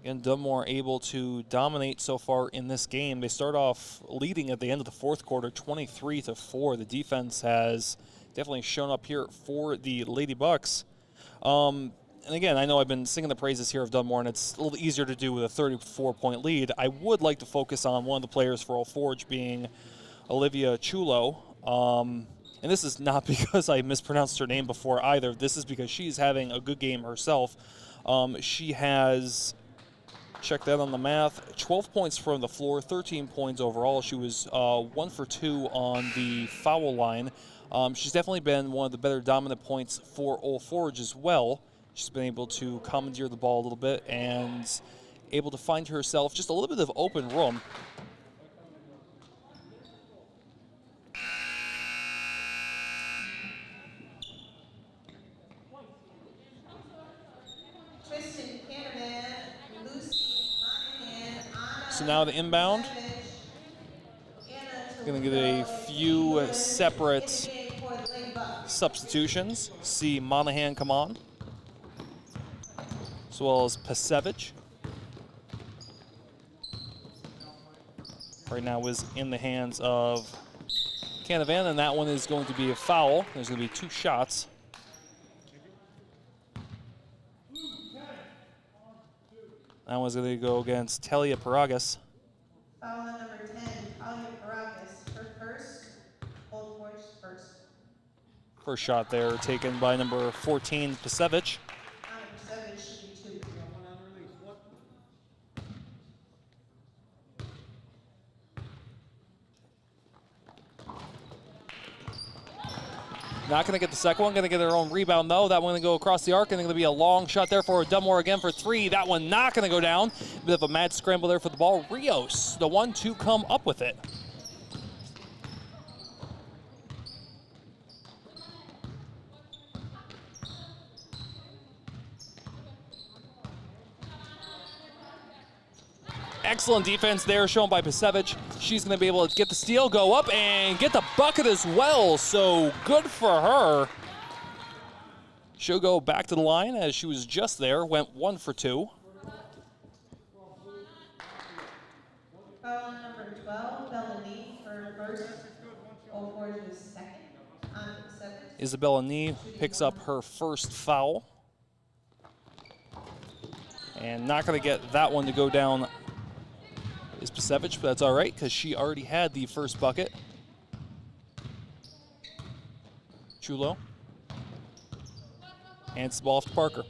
And Dunmore able to dominate so far in this game. They start off leading at the end of the fourth quarter, 23-4. The defense has definitely shown up here for the Lady Bucks. And again, I know I've been singing the praises here of Dunmore, and it's a little easier to do with a 34-point lead. I would like to focus on one of the players for Old Forge being Olivia Chulo. And this is not because I mispronounced her name before either. This is because she's having a good game herself. She has, check that on the math, 12 points from the floor, 13 points overall. She was 1 for 2 on the foul line. She's definitely been one of the better dominant points for Old Forge as well. She's been able to commandeer the ball a little bit and able to find herself just a little bit of open room. So now the inbound. Going to get a few separate substitutions. See Monahan come on, as well as Pasevich. Right now is in the hands of Canavan, and that one is going to be a foul. There's going to be 2 shots. That one's going to go against Talia Paragas. Foul on number 10, Talia Paragas. Her first, Old Forge first. First shot there taken by number 14, Pasevich. Pasevich should be 2. Not going to get the second one. Going to get their own rebound, though. That one going to go across the arc, and going to be a long shot there for Dunmore again for 3. That one not going to go down. Bit of a mad scramble there for the ball. Rios, the one to come up with it. Excellent defense there shown by Pasevich. She's going to be able to get the steal, go up, and get the bucket as well. So good for her. She'll go back to the line as she was just there, went 1 for 2. Foul number 12, Bellamy for first. 04 is the second on Pasevich. Isabella Nee picks up her first foul. And not going to get that one to go down is Pasevich, but that's all right because she already had the first bucket. Chulo. Hands the ball off to Parker.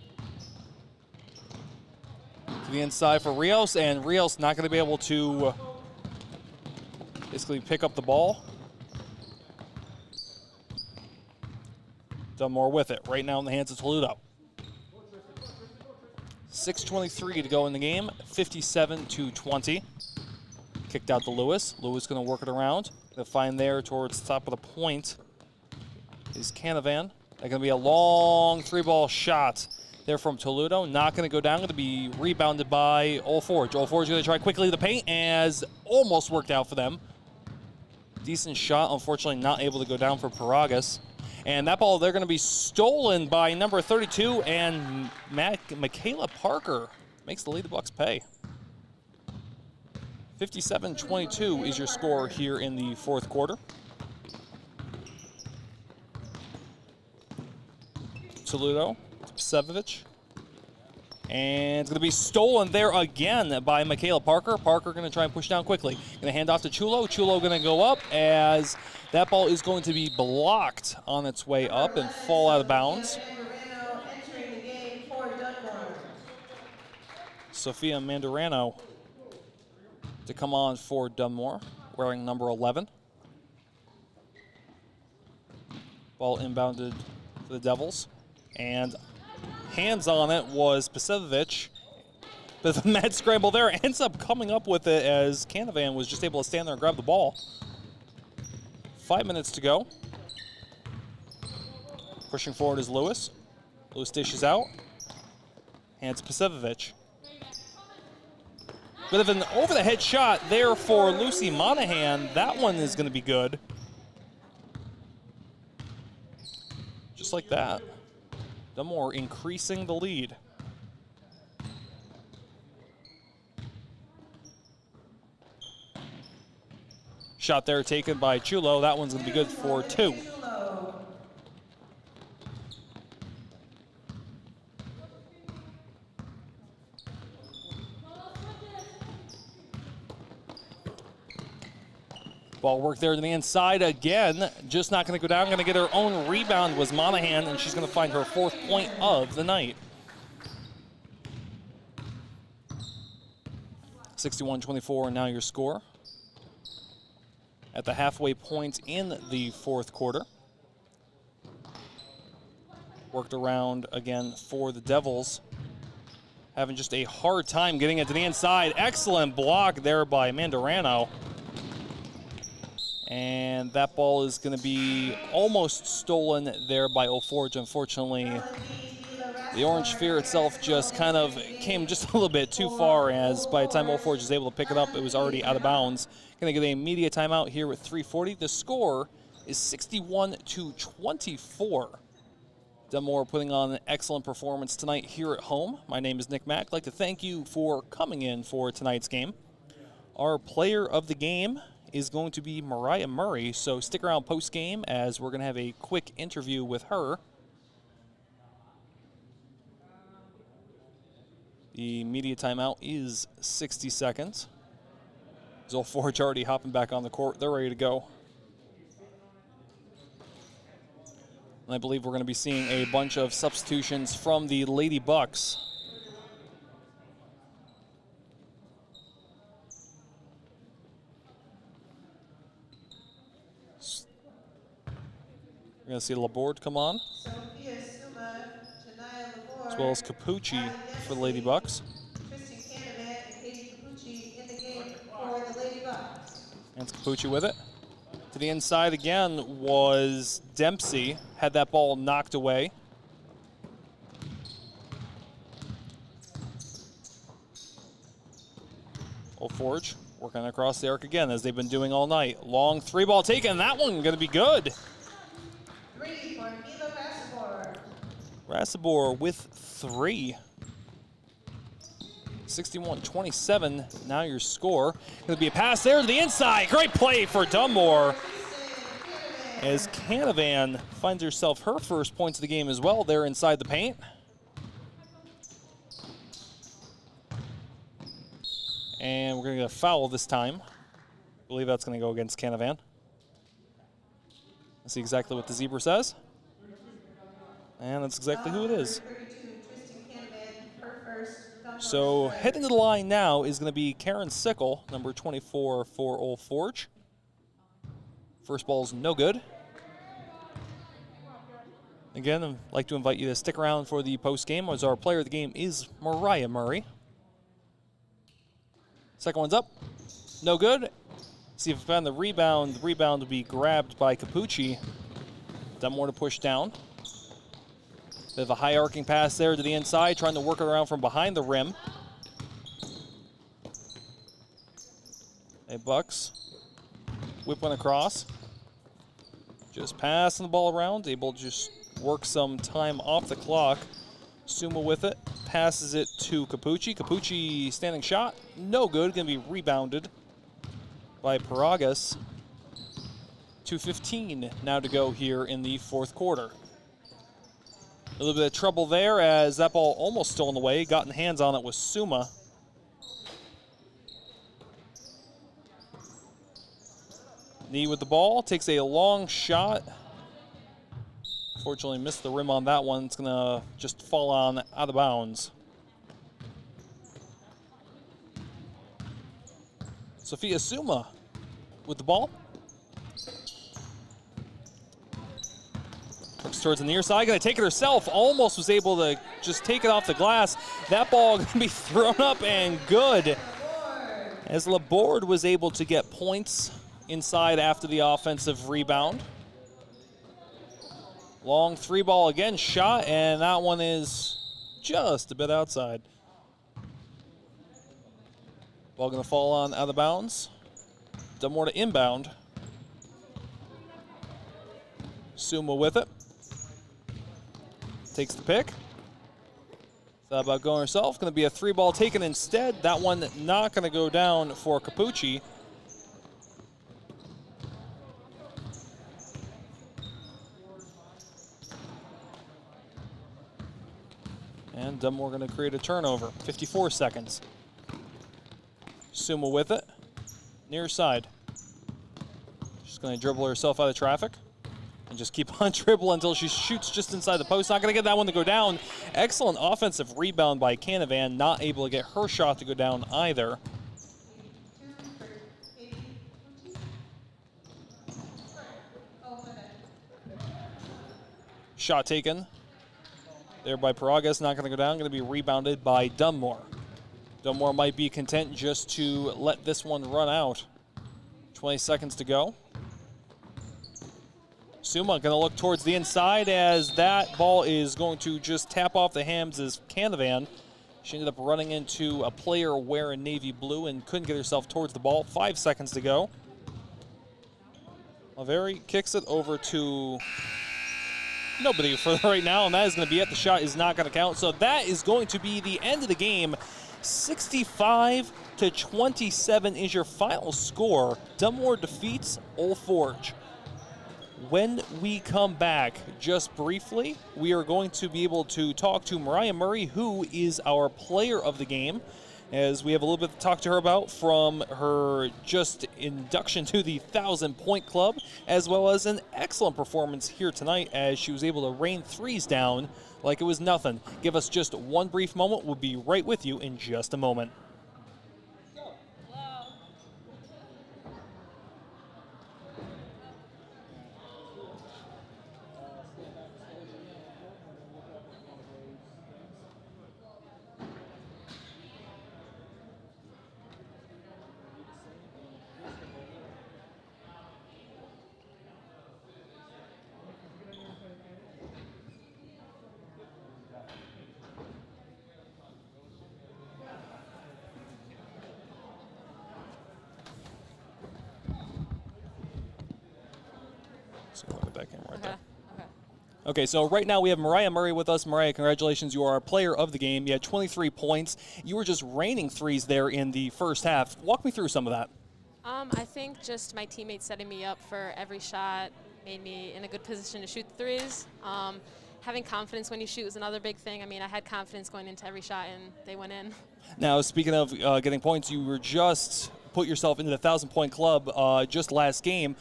To the inside for Rios, and Rios not going to be able to basically pick up the ball. Dunmore with it right now in the hands of Toledo. 6:23 to go in the game, 57-20. Kicked out to Lewis. Lewis going to work it around. Going to find there towards the top of the point is Canavan. That's going to be a long 3-ball shot there from Toledo. Not going to go down. Going to be rebounded by Olforge. Olforge going to try quickly the paint, as almost worked out for them. Decent shot. Unfortunately, not able to go down for Paragas. And that ball, they're going to be stolen by number 32, and Michaela Parker makes the Lady Bucks pay. 57-22 is your score here in the fourth quarter. Toledo to Pasevich. And it's going to be stolen there again by Michaela Parker. Parker going to try and push down quickly. Going to hand off to Chulo. Chulo going to go up as that ball is going to be blocked on its way up and fall out of bounds. Sophia Mandarano to come on for Dunmore, wearing number 11. Ball inbounded for the Devils. And hands on it was Pasevich. But the mad scramble there ends up coming up with it as Canavan was just able to stand there and grab the ball. 5 minutes to go. Pushing forward is Lewis. Lewis dishes out. Hands Pasevich. Bit of an over-the-head shot there for Lucy Monahan. That one is going to be good. Just like that. Dunmore increasing the lead. Shot there taken by Chulo. That one's going to be good for 2. Ball work there to the inside again. Just not going to go down. Going to get her own rebound was Monahan, and she's going to find her 4th point of the night. 61-24, now your score. At the halfway point in the fourth quarter. Worked around again for the Devils. Having just a hard time getting it to the inside. Excellent block there by Mandarano. And that ball is going to be almost stolen there by Olforge. Unfortunately, the Orange Sphere itself just kind of came just a little bit too far, as by the time Olforge was able to pick it up, it was already out of bounds. Going to get a media timeout here with 3:40. The score is 61-24. Dunmore putting on an excellent performance tonight here at home. My name is Nick Mack. I'd like to thank you for coming in for tonight's game. Our player of the game is going to be Mariah Murray, so stick around post-game as we're going to have a quick interview with her. The media timeout is 60 seconds. Olforge already hopping back on the court. They're ready to go. And I believe we're going to be seeing a bunch of substitutions from the Lady Bucks. We're going to see Laborde come on, Sophia Suma, Janaya Laborde, as well as Capucci for the Dempsey, Lady Bucks. Tristan Canavan, and Katie Capucci in the game for the Lady Bucks. And Capucci with it. To the inside again was Dempsey. Had that ball knocked away. Old Forge working across the arc again, as they've been doing all night. Long 3-ball taken. That one going to be good. 3 for Mila Rassabor. Rassabor with 3. 61-27, now your score. Going to be a pass there to the inside. Great play for Dunmore, as Canavan finds herself her first points of the game as well there inside the paint. And we're going to get a foul this time. I believe that's going to go against Canavan. Let's see exactly what the zebra says. And that's exactly who it is. So heading to the line now is going to be Karen Sickle, number 24 for Old Forge. First ball's no good. Again, I'd like to invite you to stick around for the post game, as our player of the game is Mariah Murray. Second one's up, no good. See if we find the rebound. The rebound will be grabbed by Capucci. Dunmore to push down. Bit of a high arcing pass there to the inside, trying to work it around from behind the rim. Hey, Bucks. Whip one across. Just passing the ball around, able to just work some time off the clock. Suma with it, passes it to Capucci. Capucci standing shot, no good, gonna be rebounded by Paragas. 2:15 now to go here in the fourth quarter. A little bit of trouble there, as that ball almost stolen away. Gotten hands on it with Suma. Knee with the ball, takes a long shot. Fortunately missed the rim on that one. It's gonna just fall on out of bounds. Sophia Suma with the ball. Looks towards the near side, gonna take it herself. Almost was able to just take it off the glass. That ball gonna be thrown up and good, as Laborde was able to get points inside after the offensive rebound. Long 3-ball again, shot, and that one is just a bit outside. Ball gonna fall on out of bounds. Dunmore to inbound. Suma with it. Takes the pick. Thought about going herself. Gonna be a 3-ball taken instead. That one not gonna go down for Capucci. And Dunmore going to create a turnover. 54 seconds. Suma with it. Near side. She's going to dribble herself out of traffic and just keep on dribbling until she shoots just inside the post. Not going to get that one to go down. Excellent offensive rebound by Canavan. Not able to get her shot to go down either. Shot taken there by Paragas, not going to go down, going to be rebounded by Dunmore. Dunmore might be content just to let this one run out. 20 seconds to go. Suma going to look towards the inside, as that ball is going to just tap off the hands of Canavan. She ended up running into a player wearing navy blue and couldn't get herself towards the ball. 5 seconds to go. Laveri kicks it over to nobody for right now, and that is going to be it. The shot is not going to count, so that is going to be the end of the game. 65-27 is your final score. Dunmore defeats Old Forge. When we come back, just briefly, we are going to be able to talk to Mariah Murray, who is our player of the game, as we have a little bit to talk to her about from her just induction to the 1,000-point club, as well as an excellent performance here tonight, as she was able to rain threes down like it was nothing. Give us just one brief moment. We'll be right with you in just a moment. So put it back in right there. Okay. Okay, so right now we have Mariah Murray with us. Mariah, congratulations. You are a player of the game. You had 23 points. You were just raining threes there in the first half. Walk me through some of that. I think just my teammates setting me up for every shot made me in a good position to shoot the threes. Having confidence when you shoot is another big thing. I mean, I had confidence going into every shot, and they went in. Now, speaking of getting points, you were just put yourself into the 1,000-point club just last game.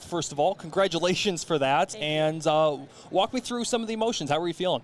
First of all, congratulations for that. And walk me through some of the emotions. How were you feeling?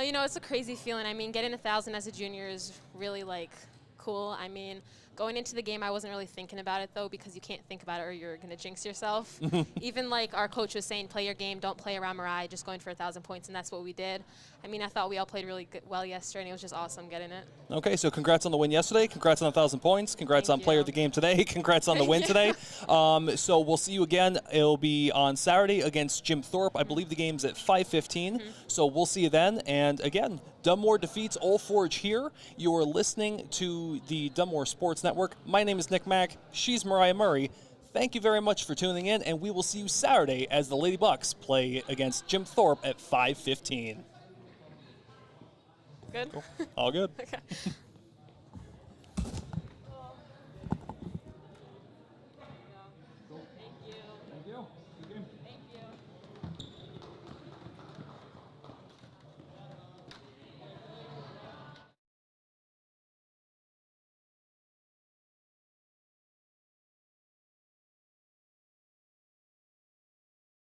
You know, it's a crazy feeling. I mean, getting 1,000 as a junior is really, like, cool. I mean, going into the game, I wasn't really thinking about it, though, because you can't think about it or you're going to jinx yourself. Even, like, our coach was saying, play your game, don't play around Mariah, just going for 1,000 points, and that's what we did. I mean, I thought we all played really well yesterday, and it was just awesome getting it. Okay, so congrats on the win yesterday. Congrats on 1,000 points. Congrats on player of the game today. Congrats on the win today. So we'll see you again. It'll be on Saturday against Jim Thorpe. I believe the game's at 5:15. So we'll see you then. And again, Dunmore defeats Old Forge here. You are listening to the Dunmore Sports Network. My name is Nick Mack. She's Mariah Murray. Thank you very much for tuning in, and we will see you Saturday as the Lady Bucks play against Jim Thorpe at 5:15. Good? Cool. All good. Okay.